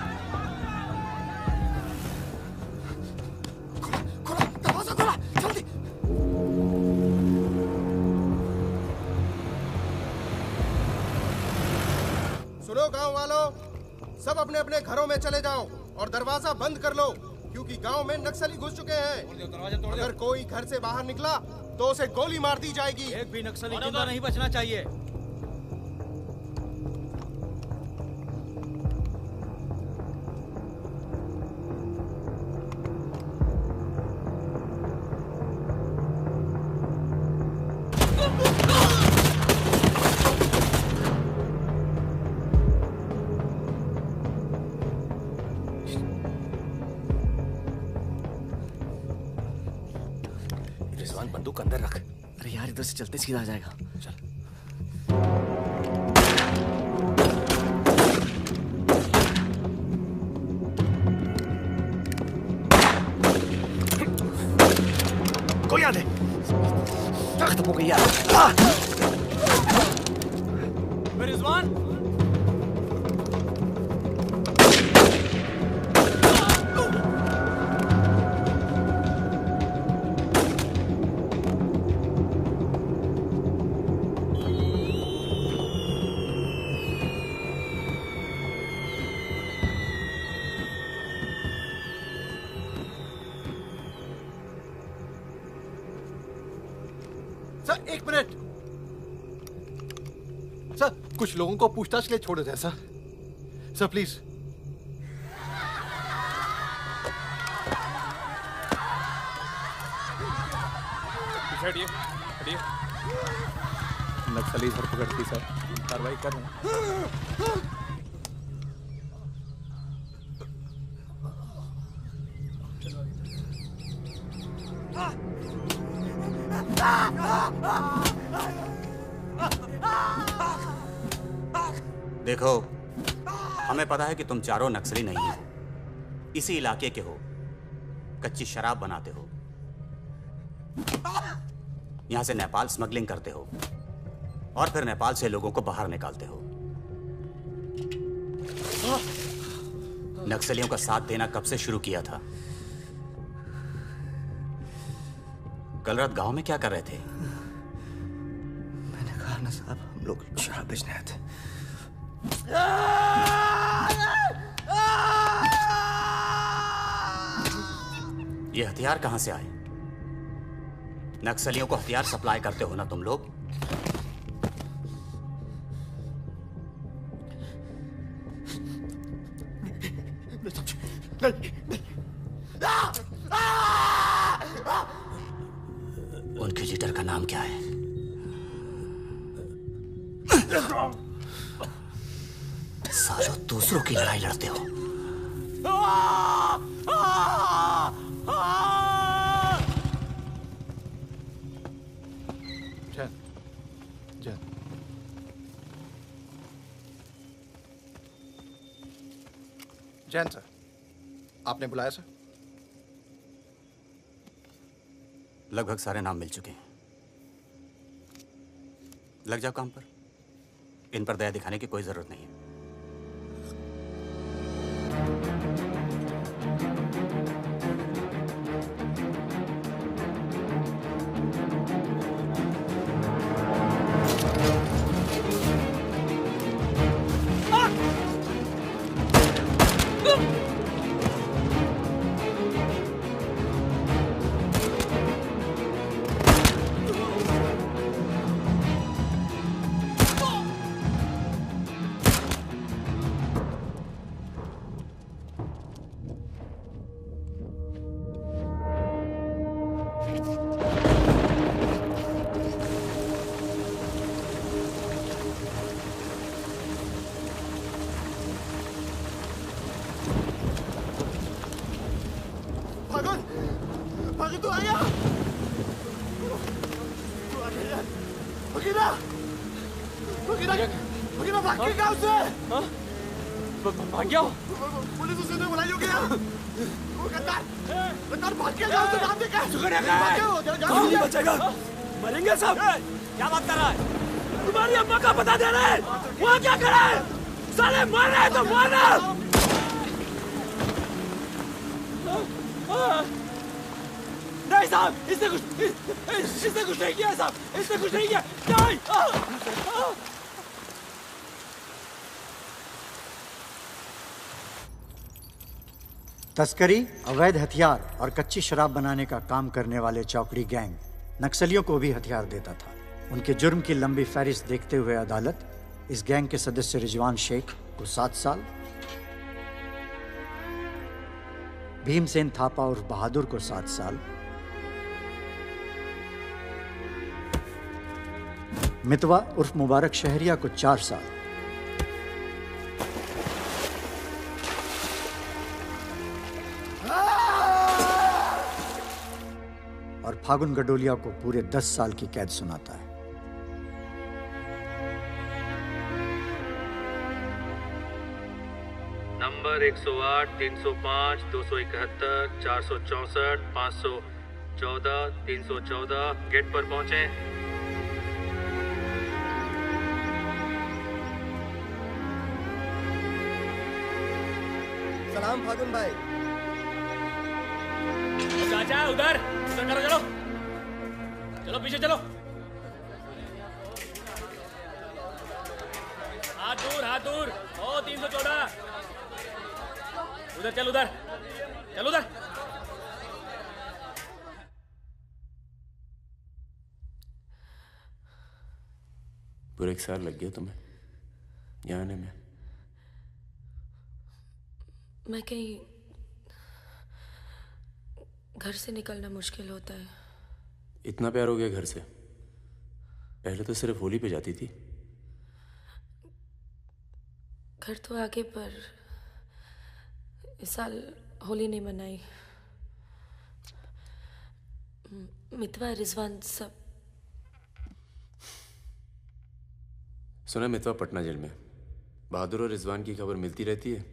दरवाजा खोला, जल्दी। सुनो गांव वालों, सब अपने अपने घरों में चले जाओ और दरवाजा बंद कर लो, क्योंकि गांव में नक्सली घुस चुके हैं। अगर कोई घर से बाहर निकला तो उसे गोली मार दी जाएगी। एक भी नक्सली जिंदा नहीं बचना चाहिए। रिजवान बंदूक अंदर रख। अरे यार इधर से चलते सीधा आ जाएगा। चल। कोई आ दे। खत्म हो गई यार। रिजवान सर एक मिनट। सर कुछ लोगों को पूछताछ के लिए छोड़ देते हैं सर। Sir please. हटिए, हटिए। नक्सली धरपकड़ की सर, कार्रवाई कर रहे हैं। देखो, हमें पता है कि तुम चारों नक्सली नहीं हो, इसी इलाके के हो, कच्ची शराब बनाते हो, यहां से नेपाल स्मगलिंग करते हो और फिर नेपाल से लोगों को बाहर निकालते हो। नक्सलियों का साथ देना कब से शुरू किया था? कल रात गांव में क्या कर रहे थे? मैंने कहा ना साहब, हम लोग शराब बेचने आए थे। ये हथियार कहां से आए? नक्सलियों को हथियार सप्लाई करते हो ना तुम लोग? उनके लीडर का नाम क्या है? सालों दूसरों की लड़ाई लड़ते हो। जैन सर, आपने बुलाया सर? लगभग सारे नाम मिल चुके हैं। लग जाओ काम पर। इन पर दया दिखाने की कोई जरूरत नहीं है। भाग गया? पुलिस उसे तो बुलाई होगी यार। वो गद्दार भाग गया गांव से। नाम देखा? नहीं बचेगा। मरेंगे सब। क्या बात कर रहा है? तुम्हारी अम्मा का पता दे रहे हैं। वहाँ क्या कर रहा है? साले मर रहे हैं तो मारना। नहीं साहब, इसने कुछ नहीं किया साहब। इसने कुछ नहीं किया। नहीं। तस्करी, अवैध हथियार और कच्ची शराब बनाने का काम करने वाले चौकड़ी गैंग नक्सलियों को भी हथियार देता था। उनके जुर्म की लंबी फहरिस्त देखते हुए अदालत इस गैंग के सदस्य रिजवान शेख को 7 साल, भीमसेन थापा उर्फ बहादुर को 7 साल, मितवा उर्फ मुबारक शहरिया को 4 साल, और फागुन गडोलिया को पूरे 10 साल की कैद सुनाता है। नंबर 108, 305, 271, 464, 514, 314 गेट पर पहुंचे। सलाम फागुन भाई। चाचा उधर करो, चलो चलो पीछे चलो। हाथ दूर। ओ 314। उधर चल, उधर चल, उधर। पूरे 1 साल लग गया तुम्हें यहाँ आने में? मैं कहीं घर से निकलना मुश्किल होता है। इतना प्यार हो गया घर से? पहले तो सिर्फ होली पे जाती थी। घर तो आगे, पर इस साल होली नहीं मनाई। मितवा, रिजवान सब। सुना मितवा पटना जेल में। बहादुर और रिजवान की खबर मिलती रहती है।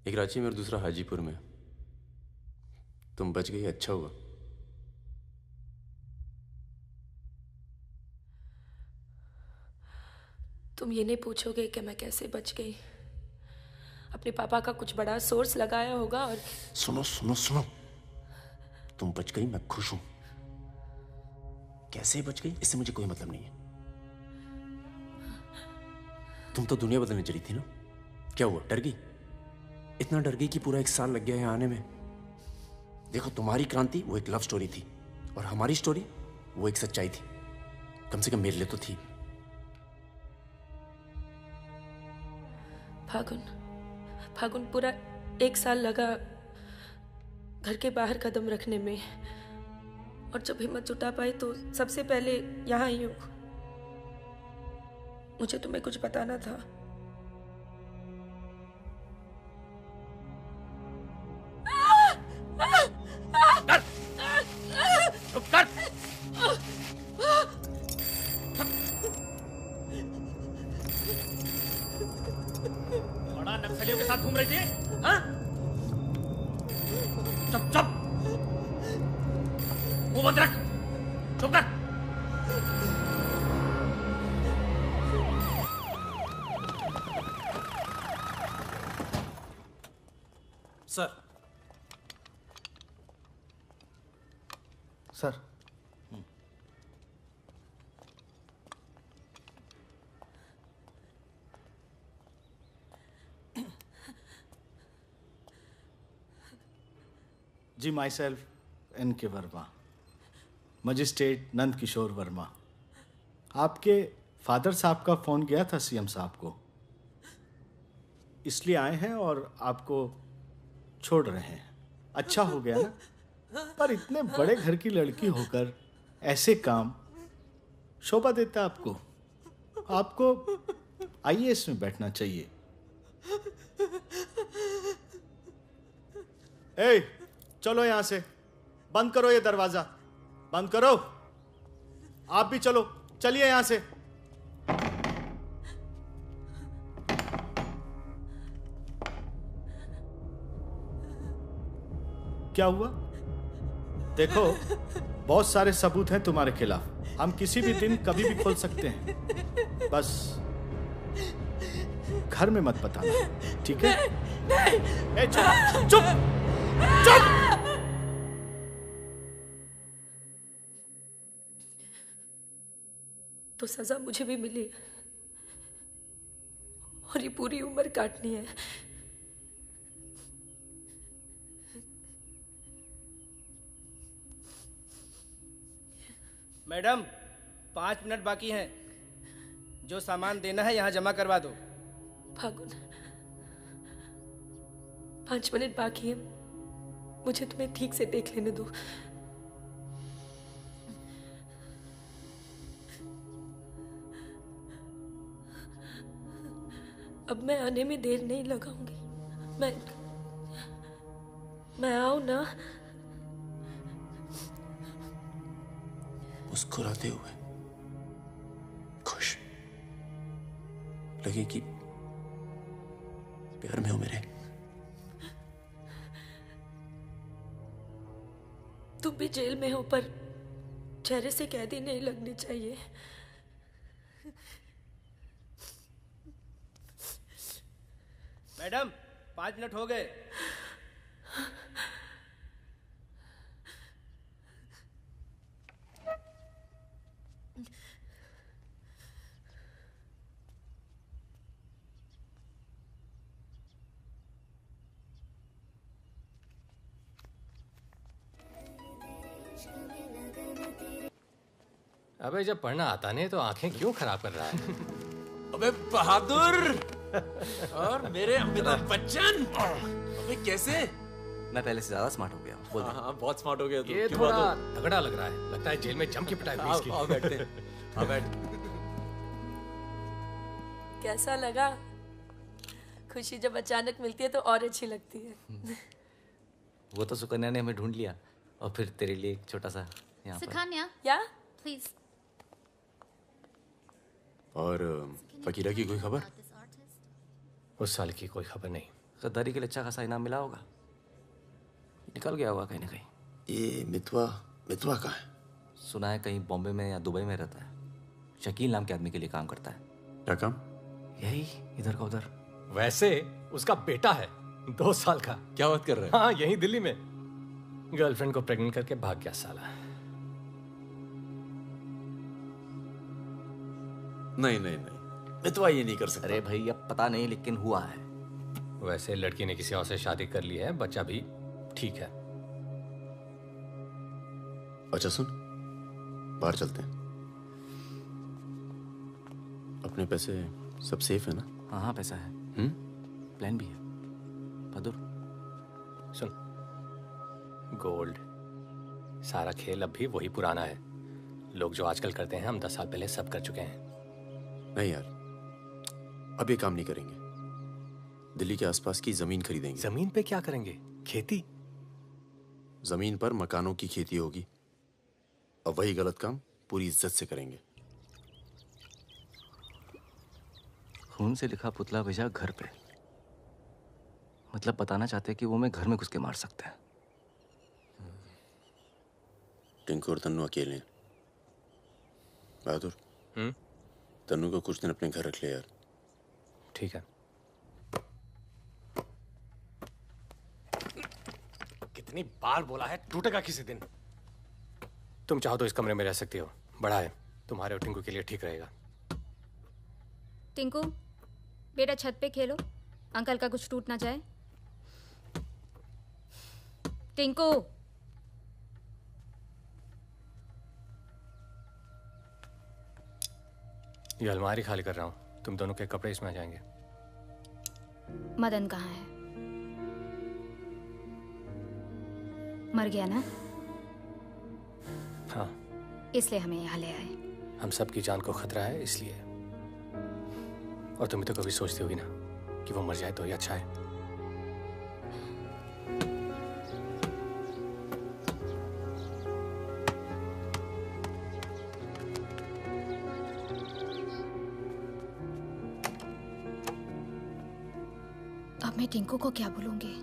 एक रांची में और दूसरा हाजीपुर में। तुम बच गई, अच्छा हुआ। तुम ये नहीं पूछोगे कि मैं कैसे बच गई। अपने पापा का कुछ बड़ा सोर्स लगाया होगा और सुनो सुनो सुनो, तुम बच गई, मैं खुश हूं। कैसे बच गई इससे मुझे कोई मतलब नहीं है। तुम तो दुनिया बदलने चली थी ना, क्या हुआ, डर गई? इतना डर गई कि पूरा 1 साल लग गया है आने में। देखो, तुम्हारी क्रांति वो एक लव स्टोरी थी और हमारी स्टोरी वो एक सच्चाई थी। कम से कम मेरे लिए तो थी। फागुन पूरा 1 साल लगा घर के बाहर कदम रखने में, और जब हिम्मत जुटा पाई तो सबसे पहले यहाँ आई हूँ। मुझे तुम्हें कुछ बताना था। चुप कर। बड़ा नक्सलियों के साथ घूम रही थी, हाँ? चुप चुप, मुंह बंद रख, चुप कर। Sir sir ji, myself NK Verma, magistrate Nand Kishore Verma. आपके फादर साहब का फ़ोन गया था CM साहब को, इसलिए आए हैं और आपको छोड़ रहे हैं। अच्छा हो गया ना, पर इतने बड़े घर की लड़की होकर ऐसे काम शोभा देता आपको। आपको IAS में बैठना चाहिए। ए, चलो यहां से, बंद करो ये दरवाजा, बंद करो। आप भी चलो, चलिए यहां से। क्या हुआ? देखो, बहुत सारे सबूत हैं तुम्हारे खिलाफ। हम किसी भी दिन कभी भी खोल सकते हैं। बस घर में मत बताना, ठीक है? ए, चुप चुप चुप। तो सजा मुझे भी मिली और ये पूरी उम्र काटनी है। मैडम, 5 मिनट बाकी हैं। जो सामान देना है यहाँ जमा करवा दो। फागुन, 5 मिनट बाकी है, मुझे तुम्हें ठीक से देख लेने दो। अब मैं आने में देर नहीं लगाऊंगी। मैं आऊं ना? मुस्कुराते हुए, खुश, लगे कि प्यार में हो मेरे। तुम भी जेल में हो, पर चेहरे से कैदी नहीं लगनी चाहिए। मैडम, 5 मिनट हो गए। अबे जब पढ़ना आता नहीं तो आंखें क्यों खराब कर रहा है? अबे बहादुर और मेरे अमिताभ बच्चन, अबे कैसे? मैं पहले से ज्यादा स्मार्ट हो गया। बोल दे। हाँ, बहुत स्मार्ट हो गया तू। ये थोड़ा तगड़ा लग रहा है, लगता है जेल में जम के पिटाई हुई इसकी। आओ बैठते हैं, आओ बैठ। कैसा लगा? खुशी जब अचानक मिलती है तो और अच्छी लगती है। वो तो सुकन्या ने हमें ढूंढ लिया और फिर तेरे लिए एक छोटा सा यहाँ पर। सुकन्या, या प्लीज। और फकीरा की कोई खबर? उस साल की कोई खबर नहीं। गद्दारी के लिए अच्छा खासा इनाम मिला होगा, निकल गया होगा कहीं ना कहीं। ये मितवा कहाँ है? सुना है कहीं बॉम्बे में या दुबई में रहता है। शकील नाम के आदमी के लिए काम करता है। क्या काम? यही इधर का उधर। वैसे उसका बेटा है 2 साल का। क्या बात कर रहे हैं? हाँ, यहीं दिल्ली में गर्लफ्रेंड को प्रेग्नेंट करके भाग गया साला। नहीं नहीं नहीं, मितवा ये नहीं कर सकता। अरे भाई अब पता नहीं, लेकिन हुआ है। वैसे लड़की ने किसी और से शादी कर ली है, बच्चा भी ठीक है। अच्छा सुन, बाहर चलते हैं। अपने पैसे सब सेफ है ना? हाँ हाँ, पैसा है। प्लान भी है। बहादुर सुन, गोल्ड सारा खेल अब भी वही पुराना है। लोग जो आजकल करते हैं हम 10 साल पहले सब कर चुके हैं। नहीं यार, अब ये काम नहीं करेंगे। दिल्ली के आसपास की जमीन खरीदेंगे। जमीन पे क्या करेंगे? खेती? जमीन पर मकानों की खेती होगी, और वही गलत काम पूरी इज्जत से करेंगे। खून से लिखा पुतला भेजा घर पे, मतलब बताना चाहते हैं कि वो मैं घर में घुस के मार सकते हैं। टिंकू और तन्नू अकेले हैं। बहादुर, तन्नू को कुछ दिन अपने घर रख ले यार। ठीक है। कितनी बार बोला है, टूटेगा किसी दिन। तुम चाहो तो इस कमरे में रह सकती हो, बड़ा है, तुम्हारे और टिंकू के लिए ठीक रहेगा। टिंकू बेटा छत पे खेलो, अंकल का कुछ टूट ना जाए। टिंकू ये अलमारी खाली कर रहा हूँ, तुम दोनों के कपड़े इसमें आ जाएंगे। मदन कहाँ है? मर गया ना? हाँ, इसलिए हमें यहाँ ले आए। हम सबकी जान को खतरा है इसलिए। और तुम तो कभी सोचती होगी ना कि वो मर जाए तो ही अच्छा है। अब मैं टिंकू को क्या बोलूंगी?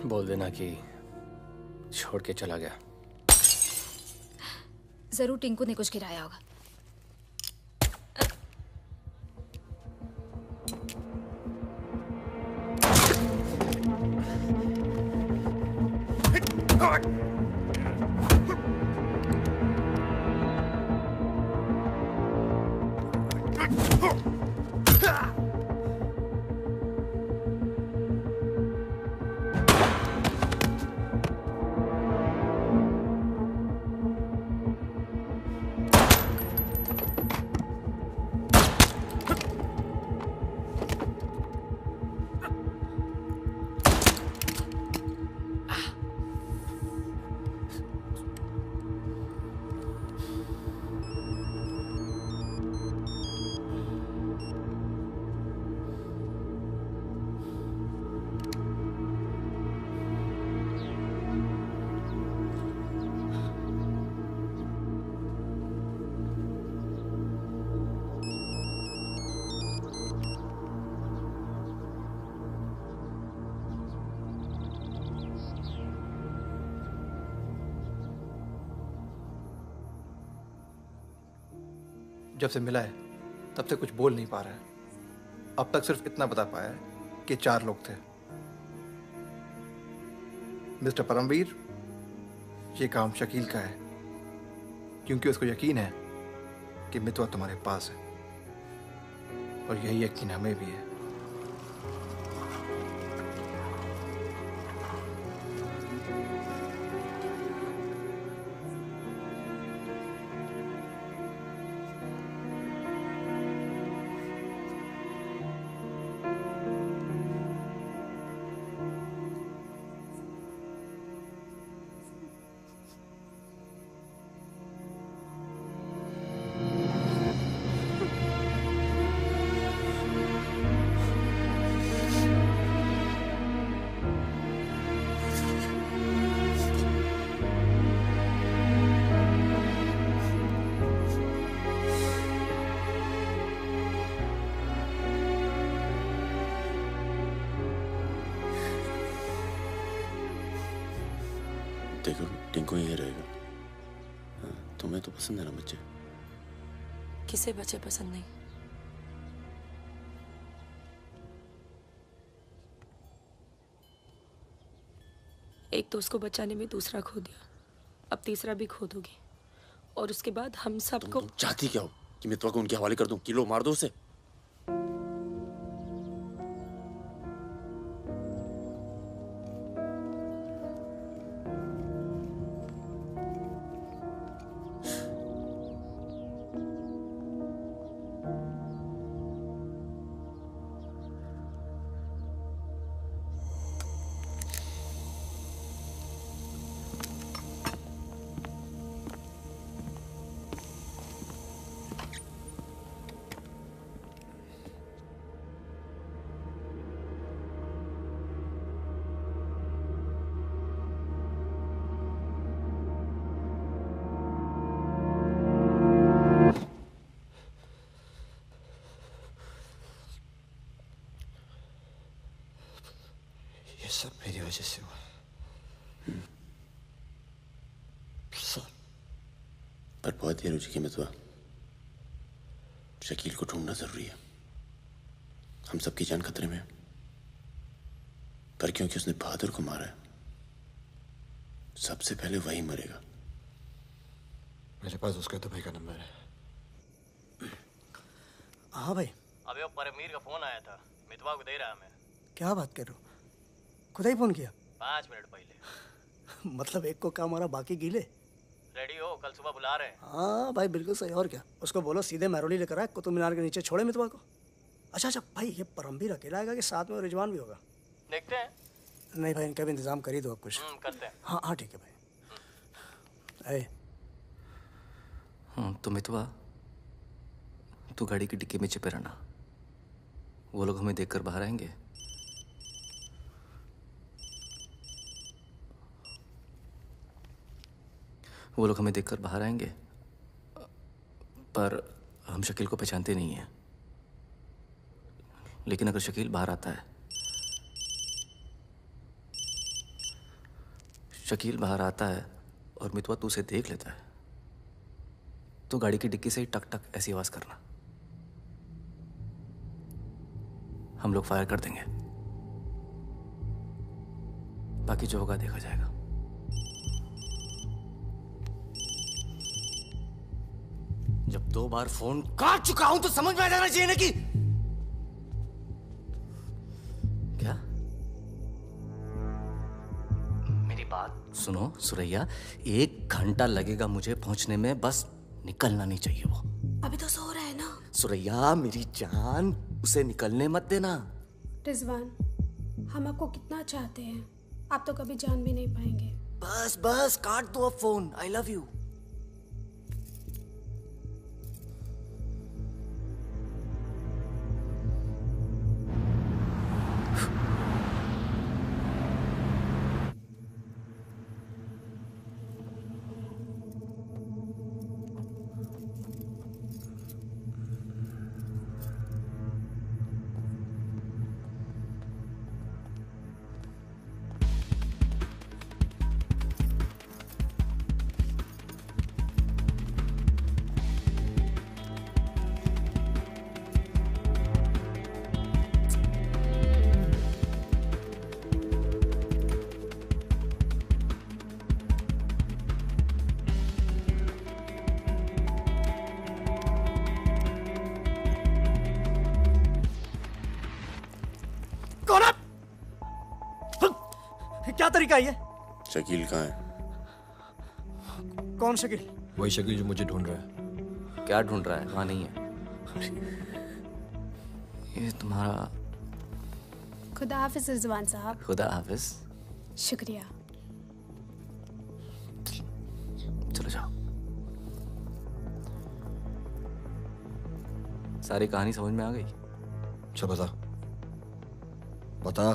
बोल देना कि छोड़ के चला गया। जरूर टिंकू ने कुछ गिराया होगा। जब से मिला है तब से कुछ बोल नहीं पा रहा है। अब तक सिर्फ इतना बता पाया है कि 4 लोग थे। मिस्टर परमवीर, ये काम शकील का है, क्योंकि उसको यकीन है कि मितवा तुम्हारे पास है, और यही यकीन हमें भी है। देखो, टिंकू यही रहेगा। हाँ, तुम्हें तो पसंद है ना बच्चे? किसे बच्चे पसंद नहीं? एक दोस्त को बचाने में दूसरा खो दिया, अब तीसरा भी खो दोगी। और उसके बाद हम सबको। तुम चाहती क्या हो कि मितवा को उनके हवाले कर दूं? किलो मार दो उसे। ये सब मेरी वजह से हुआ। सब। पर बहुत देर हो चुकी मितवा। शकील को ढूंढना जरूरी है। हम सबकी जान खतरे में है। पर क्योंकि उसने बहादुर को मारा है, सबसे पहले वही मरेगा। मेरे पास उसका दुबई का नंबर है। हाँ भाई। अबे वो परमीर का फोन आया था, मितवा को दे रहा मैं। क्या बात कर रहे हो? खुदा ही फोन किया? 5 मिनट पहले। मतलब एक को काम हमारा बाकी गीले। रेडी हो, कल सुबह बुला रहे हैं। हाँ भाई बिल्कुल सही। और क्या, उसको बोलो सीधे महरौली लेकर आए, कुतुब मीनार के नीचे छोड़े मितवा को। अच्छा भाई, ये परमवीर अकेला आएगा कि साथ में रिजवान भी होगा? देखते हैं। नहीं भाई, इनका भी इंतजाम कर ही दो आप कुछ। करते हैं। हाँ हाँ ठीक है भाई। तो मितवा, तू गाड़ी की डिक्की में छिपे रहना। वो लोग हमें देखकर बाहर आएंगे। वो लोग हमें देखकर बाहर आएंगे, पर हम शकील को पहचानते नहीं हैं। लेकिन अगर शकील बाहर आता है, शकील बाहर आता है और मितवा तू उसे देख लेता है, तो गाड़ी की डिक्की से ही टक टक ऐसी आवाज करना। हम लोग फायर कर देंगे, बाकी जो होगा देखा जाएगा। जब 2 बार फोन काट चुका हूं तो समझ में आ जाना चाहिए ना कि क्या। मेरी बात सुनो सुरैया, 1 घंटा लगेगा मुझे पहुंचने में, बस निकलना नहीं चाहिए वो। अभी तो सो रहा है ना। सुरैया मेरी जान, उसे निकलने मत देना। रिजवान, हम आपको कितना चाहते हैं, आप तो कभी जान भी नहीं पाएंगे। बस बस काट दो अब फोन। I love you. क्या तरीका है ये? शकील कहाँ है? कौन शकील? वही शकील जो मुझे ढूंढ रहा है। क्या ढूंढ रहा है? वहां नहीं है। ये तुम्हारा। खुदा हाफिज रिजवान साहब। खुदा हाफिज। शुक्रिया। चलो जाओ। सारी कहानी समझ में आ गई? अच्छा बता बता।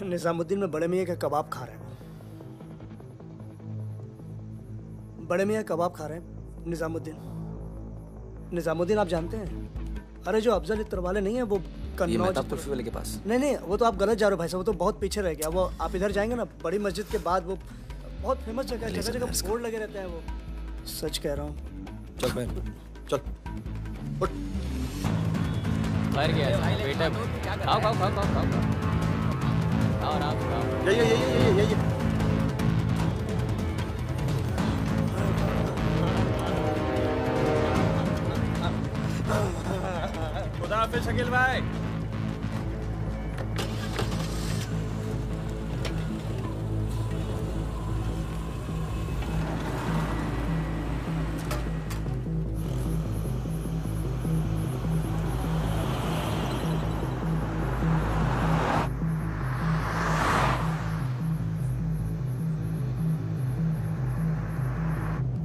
निजामुद्दीन में बड़े मियाँ का कबाब खा रहे हैं। बड़े मियाँ कबाब खा रहे हैं। निजामुद्दीन आप जानते हैं? अरे जो अफजल इत्र वाले नहीं है वो कन्नौज कुल्फी वाले के पास। नहीं वो तो आप गलत जा रहे हो भाई साहब, वो तो बहुत पीछे रह गया। वो आप इधर जाएंगे ना, बड़ी मस्जिद के बाद वो बहुत फेमस जगह है, जगह जगह बोर्ड लगे रहते हैं। वो सच कह रहा हूँ। चल बहन चल उठ। बाहर गया बेटा। खाओ खाओ खाओ खाओ खाओ। ये खुदा हाफिज शकील भाई।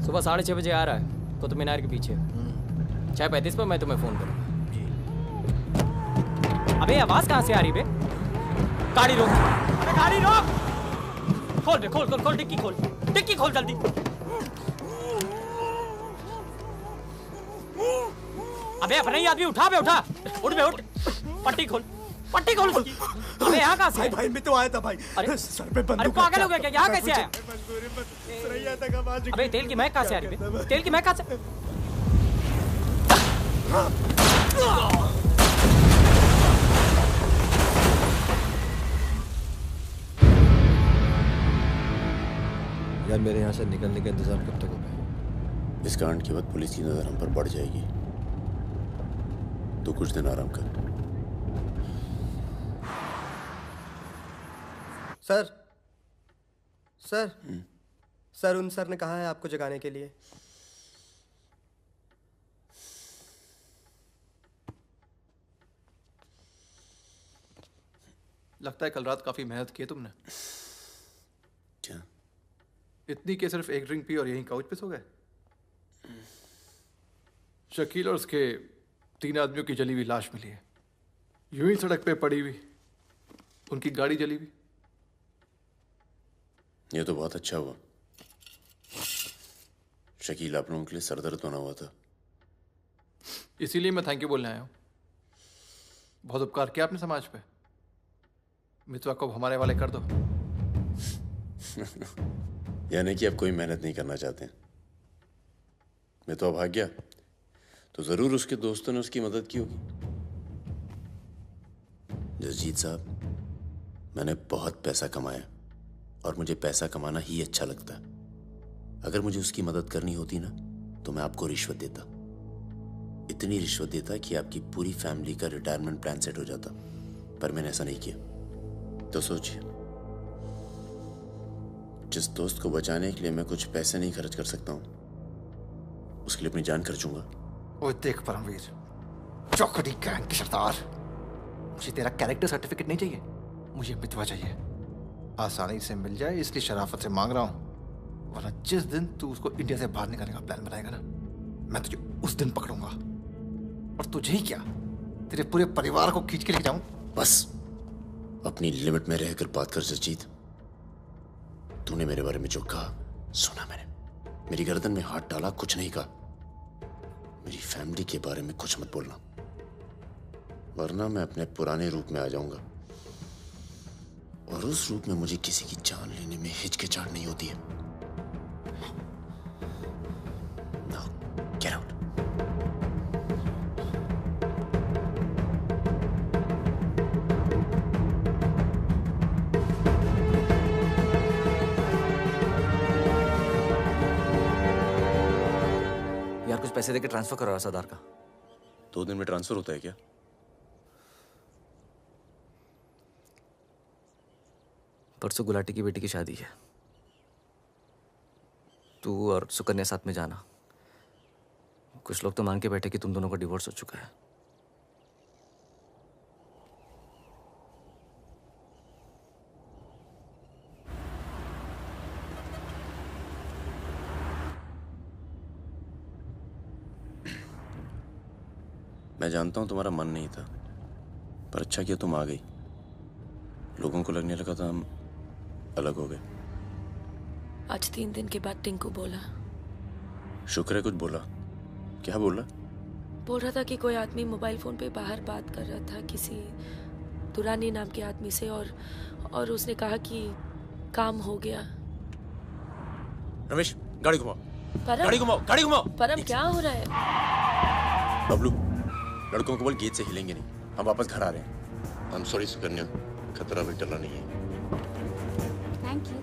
सुबह 6:30 बजे आ रहा है कुतुब मीनार के पीछे। 6:35 पर मैं तुम्हें फोन करूँगा। अबे आवाज कहाँ से आ रही बे? गाड़ी रोक, अबे गाड़ी रोक। खोल बे, खोल खोल खोल, डिक्की खोल, डिक्की खोल जल्दी। अबे अपना ही आदमी उठा बे, उठा, उठ बे उठ। पट्टी खोल, पट्टी खोल उसकी। अबे यहाँ कहाँ से? भाई मैं तो आया था भाई। अरे सर पे बंदूक। अरे पागल हो गया क्या? यहाँ कैसे आया? अबे अबे तेल की महक कहाँ से आ रही बे? तेल की महक कहाँ से? यार मेरे यहाँ से निकलने का इंतजाम कब तक होगा? इस कांड के बाद पुलिस की नजर हम पर बढ़ जाएगी, तो कुछ दिन आराम कर। सर सर सर उन सर ने कहा है आपको जगाने के लिए। लगता है कल रात काफी मेहनत की है तुमने। क्या? इतनी कि सिर्फ एक ड्रिंक पी और यहीं काउच पे सो गए? शकील और उसके 3 आदमियों की जली हुई लाश मिली है, यूं ही सड़क पे पड़ी हुई। उनकी गाड़ी जली हुई। ये तो बहुत अच्छा हुआ। शकील आप लोगों के लिए सरदर्द बना हुआ था। इसीलिए मैं थैंक यू बोलने आया हूँ। बहुत उपकार किया आपने समाज पे। मितवा को हमारे वाले कर दो। यानी कि आप कोई मेहनत नहीं करना चाहते। मितवा भाग गया तो जरूर उसके दोस्तों ने उसकी मदद की होगी। जसजीत साहब, मैंने बहुत पैसा कमाया और मुझे पैसा कमाना ही अच्छा लगता है। अगर मुझे उसकी मदद करनी होती ना तो मैं आपको रिश्वत देता, इतनी रिश्वत देता कि आपकी पूरी फैमिली का रिटायरमेंट प्लान सेट हो जाता। पर मैंने ऐसा नहीं किया। तो सोचिए, जिस दोस्त को बचाने के लिए मैं कुछ पैसे नहीं खर्च कर सकता हूं, उसके लिए अपनी जान खर्चूंगा। ओए देख परमवीर, चौकड़ी गैंग के सरदार, मुझे तेरा कैरेक्टर सर्टिफिकेट नहीं चाहिए, मुझे मितवा चाहिए। आसानी से मिल जाए इसलिए शराफत से मांग रहा हूं, वरना जिस दिन तू उसको इंडिया से बाहर निकालने का प्लान बनाएगा ना, मैं तुझे उस दिन पकड़ूंगा। और तुझे ही क्या, तेरे पूरे परिवार को खींच के लेके जाऊं। बस अपनी लिमिट में रहकर बात कर जसजीत। तूने मेरे बारे में जो कहा सुना मैंने, मेरी गर्दन में हाथ डाला, कुछ नहीं कहा। मेरी फैमिली के बारे में कुछ मत बोलना, वरना मैं अपने पुराने रूप में आ जाऊंगा। और उस रूप में मुझे किसी की जान लेने में हिचकिचाहट नहीं होती है। Now, get out. यार कुछ पैसे देके ट्रांसफर करो सरदार का। 2 दिन में ट्रांसफर होता है क्या? परसों गुलाटी की बेटी की शादी है, तू और सुकन्या साथ में जाना। कुछ लोग तो मान के बैठे कि तुम दोनों का डिवोर्स हो चुका है। मैं जानता हूं तुम्हारा मन नहीं था, पर अच्छा किया तुम आ गई। लोगों को लगने लगा था हम अलग हो गए। आज 3 दिन के बाद टिंकू बोला। शुक्र है कुछ बोला। क्या बोला? बोल रहा था कि कोई आदमी मोबाइल फोन पे बाहर बात कर रहा था किसी दुरानी नाम के आदमी से, और उसने कहा कि काम हो गया। रमेश, गाड़ी घुमाओ। परम, गाड़ी घुमाओ, गाड़ी घुमाओ। परम क्या हो रहा है? बबलू, लड़कों को बोल गेट से हिलेंगे नहीं, हम वापस घर आ रहे हैं। I'm sorry सुकन्या, खतरा भी टला नहीं है। Thank you.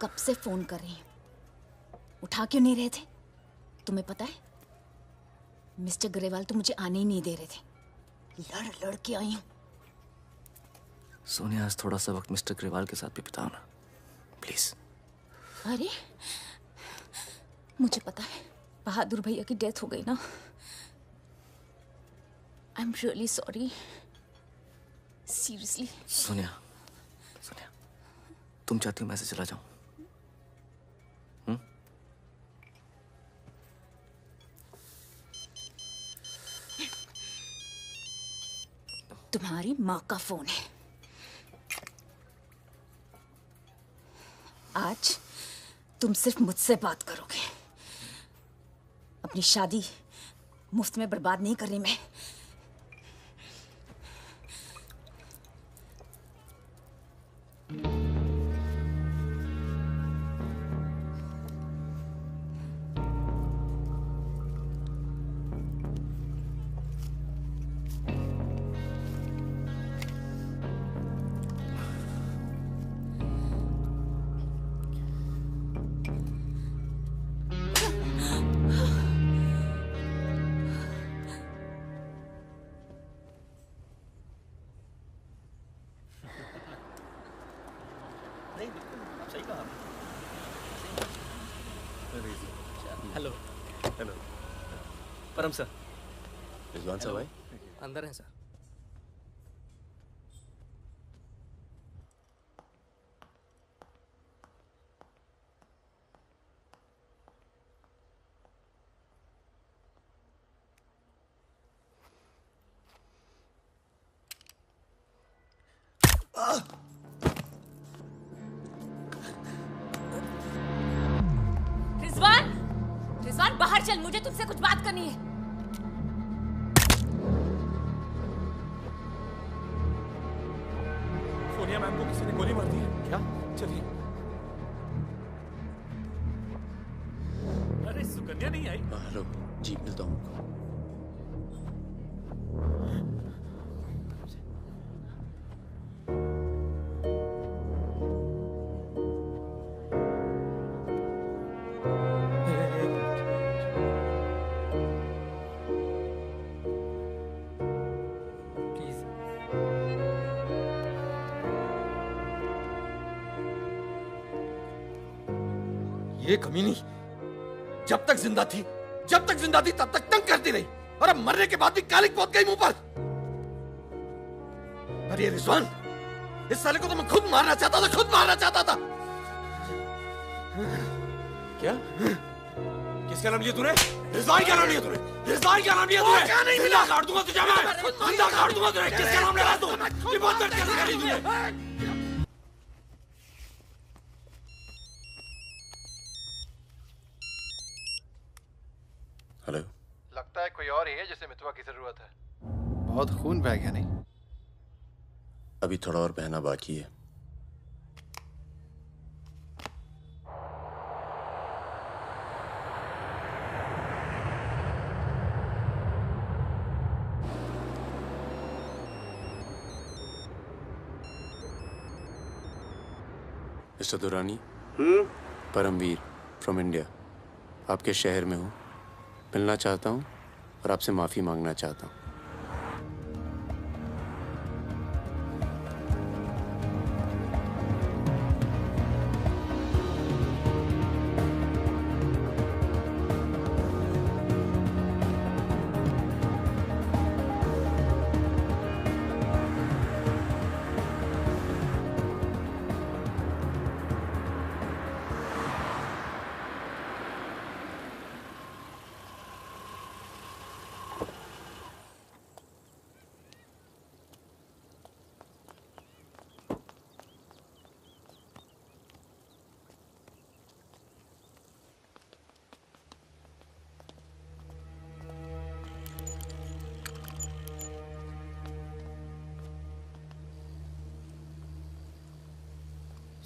कब से फोन कर रही हूँ, उठा क्यों नहीं रहे थे? तुम्हें पता है मिस्टर ग्रेवाल तो मुझे आने ही नहीं दे रहे थे। लड़ लड़ के आई हूँ। सोनिया, आज थोड़ा सा वक्त मिस्टर ग्रेवाल के साथ भी बिताओ ना, प्लीज। अरे मुझे पता है बहादुर भैया की डेथ हो गई ना। I am really sorry, seriously. Sonia, Sonia, तुम चाहती हो मैं से चला जाऊं? तुम्हारी माँ का फोन है। आज तुम सिर्फ मुझसे बात करोगे। अपनी शादी मुफ्त में बर्बाद नहीं कर रही मैं। हेलो। हेलो परम सर। रिजवान साहब आए? अंदर हैं सर। रिजवान, रिजवान बाहर चल, मुझे तुमसे कुछ बात करनी है। सोनिया मैम को किसी ने गोली मार दी है। क्या? चलिए। अरे सुकन्या नहीं आई? हेलो जी, मिलता हूँ आपको। ये कमीनी जब तक जिंदा थी तब तक तंग करती रही, और अब मरने के बाद भी कालिक पहुंच गई मुंह पर। अरे रिजवान, इस साले को तो मैं खुद मारना चाहता था। क्या? किसका नाम लिया तूने? रिजवान क्या नाम लिया तूने? क्या नहीं मिला? काट दूंगा तुझे मैं। जिंदा काट दूंगा तुझे। किसका नाम लगा तू? ये बहुत दर्द कैसे करी तूने? हेलो। लगता है कोई और ही है जिसे मितवा की जरूरत है। बहुत खून बह गया नहीं? अभी थोड़ा और बहना बाकी है। Mister Durani, Paramvir from India, आपके शहर में हूँ। मिलना चाहता हूँ और आपसे माफ़ी मांगना चाहता हूँ।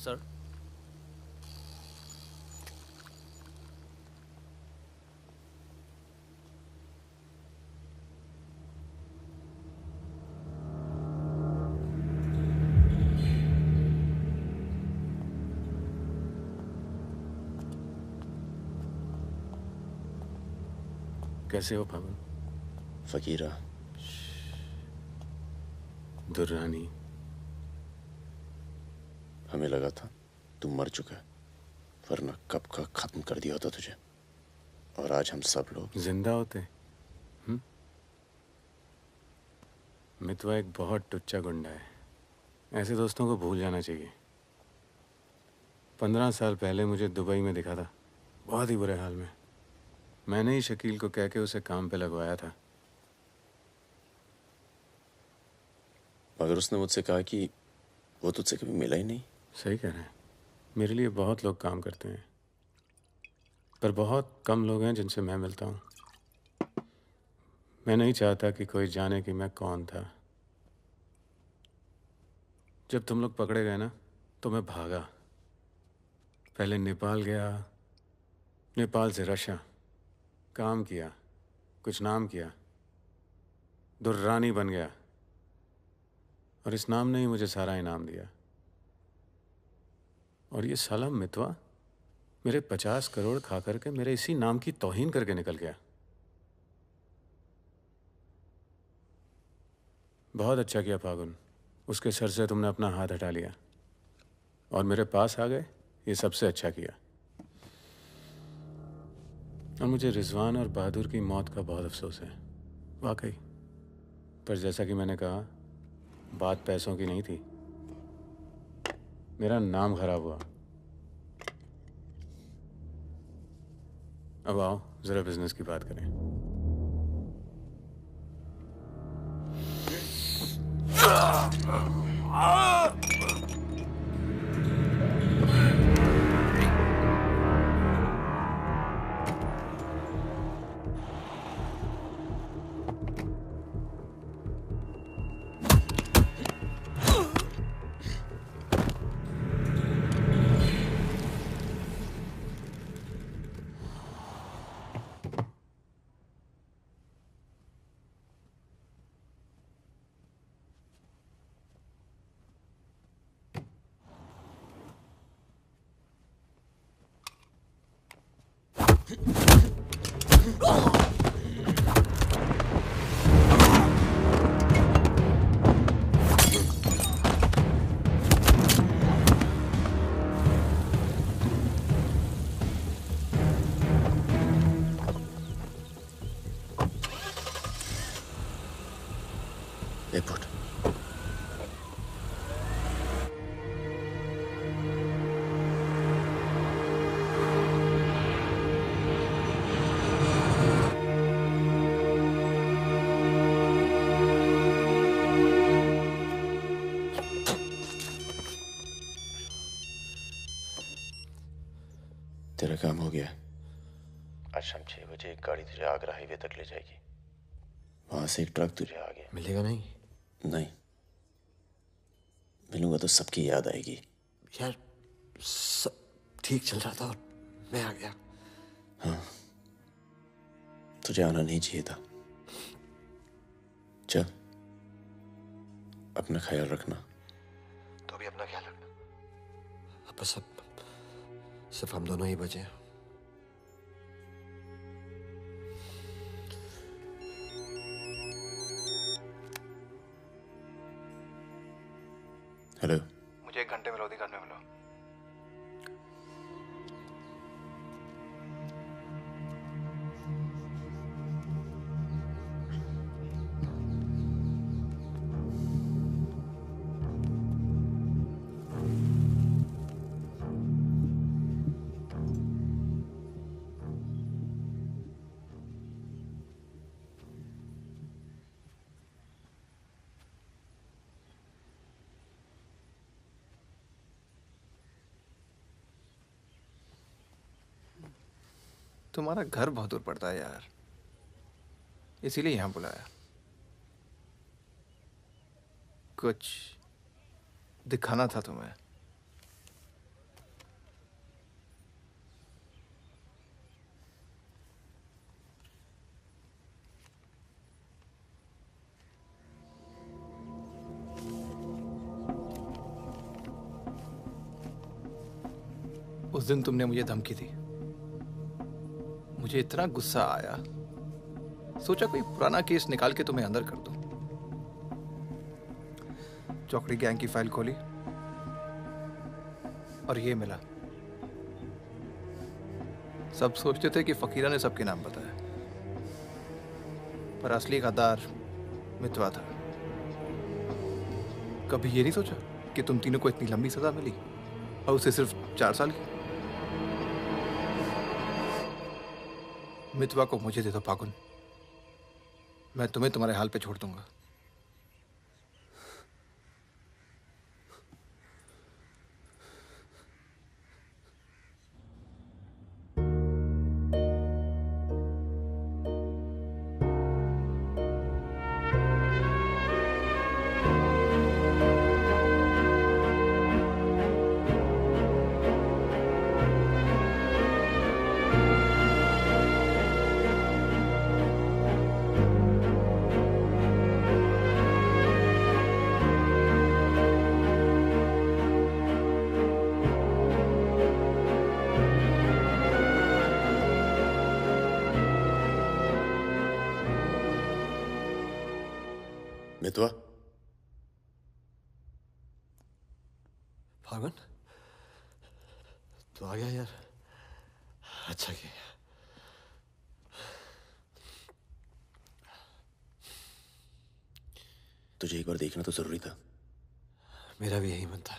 सर। कैसे हो फागुन? फकीरा, दुर्रानी, हमें लगा था तू मर चुका है, वरना कब का खत्म कर दिया होता तुझे। और आज हम सब लोग जिंदा होते। मितवा एक बहुत टुच्चा गुंडा है, ऐसे दोस्तों को भूल जाना चाहिए। 15 साल पहले मुझे दुबई में दिखा था, बहुत ही बुरे हाल में। मैंने ही शकील को कह के उसे काम पे लगवाया था। मगर उसने मुझसे कहा कि वो तुझसे कभी मिला ही नहीं। सही कह रहे हैं, मेरे लिए बहुत लोग काम करते हैं, पर बहुत कम लोग हैं जिनसे मैं मिलता हूँ। मैं नहीं चाहता कि कोई जाने कि मैं कौन था। जब तुम लोग पकड़े गए ना, तो मैं भागा। पहले नेपाल गया, नेपाल से रशिया, काम किया, कुछ नाम किया, दुर्रानी बन गया, और इस नाम ने ही मुझे सारा इनाम दिया। और ये साला मितवा मेरे 50 करोड़ खा करके मेरे इसी नाम की तौहीन करके निकल गया। बहुत अच्छा किया फागुन, उसके सर से तुमने अपना हाथ हटा लिया और मेरे पास आ गए, ये सबसे अच्छा किया। और मुझे रिजवान और बहादुर की मौत का बहुत अफसोस है, वाकई। पर जैसा कि मैंने कहा, बात पैसों की नहीं थी, मेरा नाम खराब हुआ। अब आओ जरा बिजनेस की बात करें। तेरा काम हो गया। आज शाम 6 बजे एक गाड़ी तुझे आगरा हाईवे तक ले जाएगी, वहां से एक ट्रक तुझे आगे मिलेगा नहीं? नहीं, मिलूंगा तो सबकी याद आएगी। यार सब ठीक चल रहा था और मैं आ गया। हाँ, तुझे आना नहीं चाहिए था। चल, अपना ख्याल रखना। तो भी अपना ख्याल रखना। अब बस सिर्फ हम दोनों ही बचे हैं। हेलो, मुझे 1 घंटे में लोधी घर में मिलो। तुम्हारा घर बहुत दूर पड़ता है यार, इसीलिए यहाँ बुलाया। कुछ दिखाना था तुम्हें। उस दिन तुमने मुझे धमकी दी, मुझे इतना गुस्सा आया, सोचा कोई पुराना केस निकाल के तुम्हें अंदर कर दूं। चौकड़ी गैंग की फाइल खोली और ये मिला। सब सोचते थे कि फकीरा ने सबके नाम बताया, पर असली गद्दार मितवा था। कभी ये नहीं सोचा कि तुम तीनों को इतनी लंबी सजा मिली और उसे सिर्फ 4 साल की। मितवा को मुझे दे दो फागुन, मैं तुम्हें तुम्हारे हाल पे छोड़ दूंगा। मितवा, फागुन तो आ गया यार, अच्छा किया। तुझे एक बार देखना तो जरूरी था। मेरा भी यही मन था।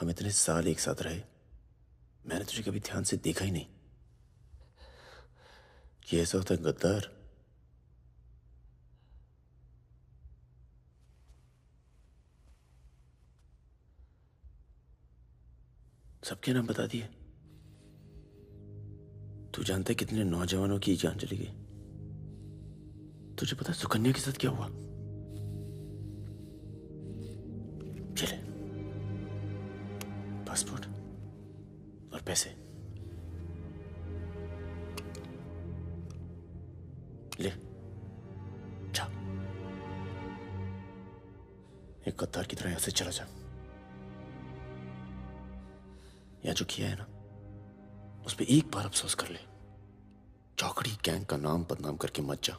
हम इतने साल एक साथ रहे, मैंने तुझे कभी ध्यान से देखा ही नहीं। ये ऐसा होता है गद्दार। सबके नाम बता दिए। तू जानता है कितने नौजवानों की जान चली गई? तुझे पता है सुकन्या के साथ क्या हुआ? चले, पासपोर्ट और पैसे ले, जा। एक गद्दार की तरह यहां से चला जा। या जो किया है ना, उस पर एक बार अफसोस कर ले। चौकड़ी गैंग का नाम बदनाम करके मत जा।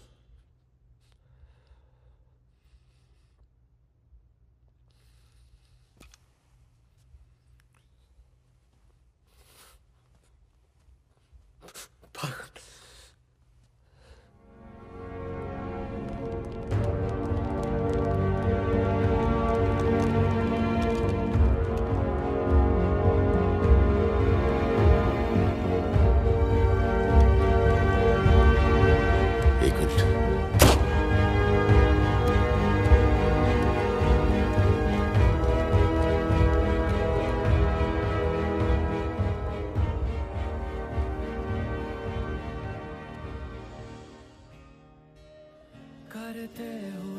करते हो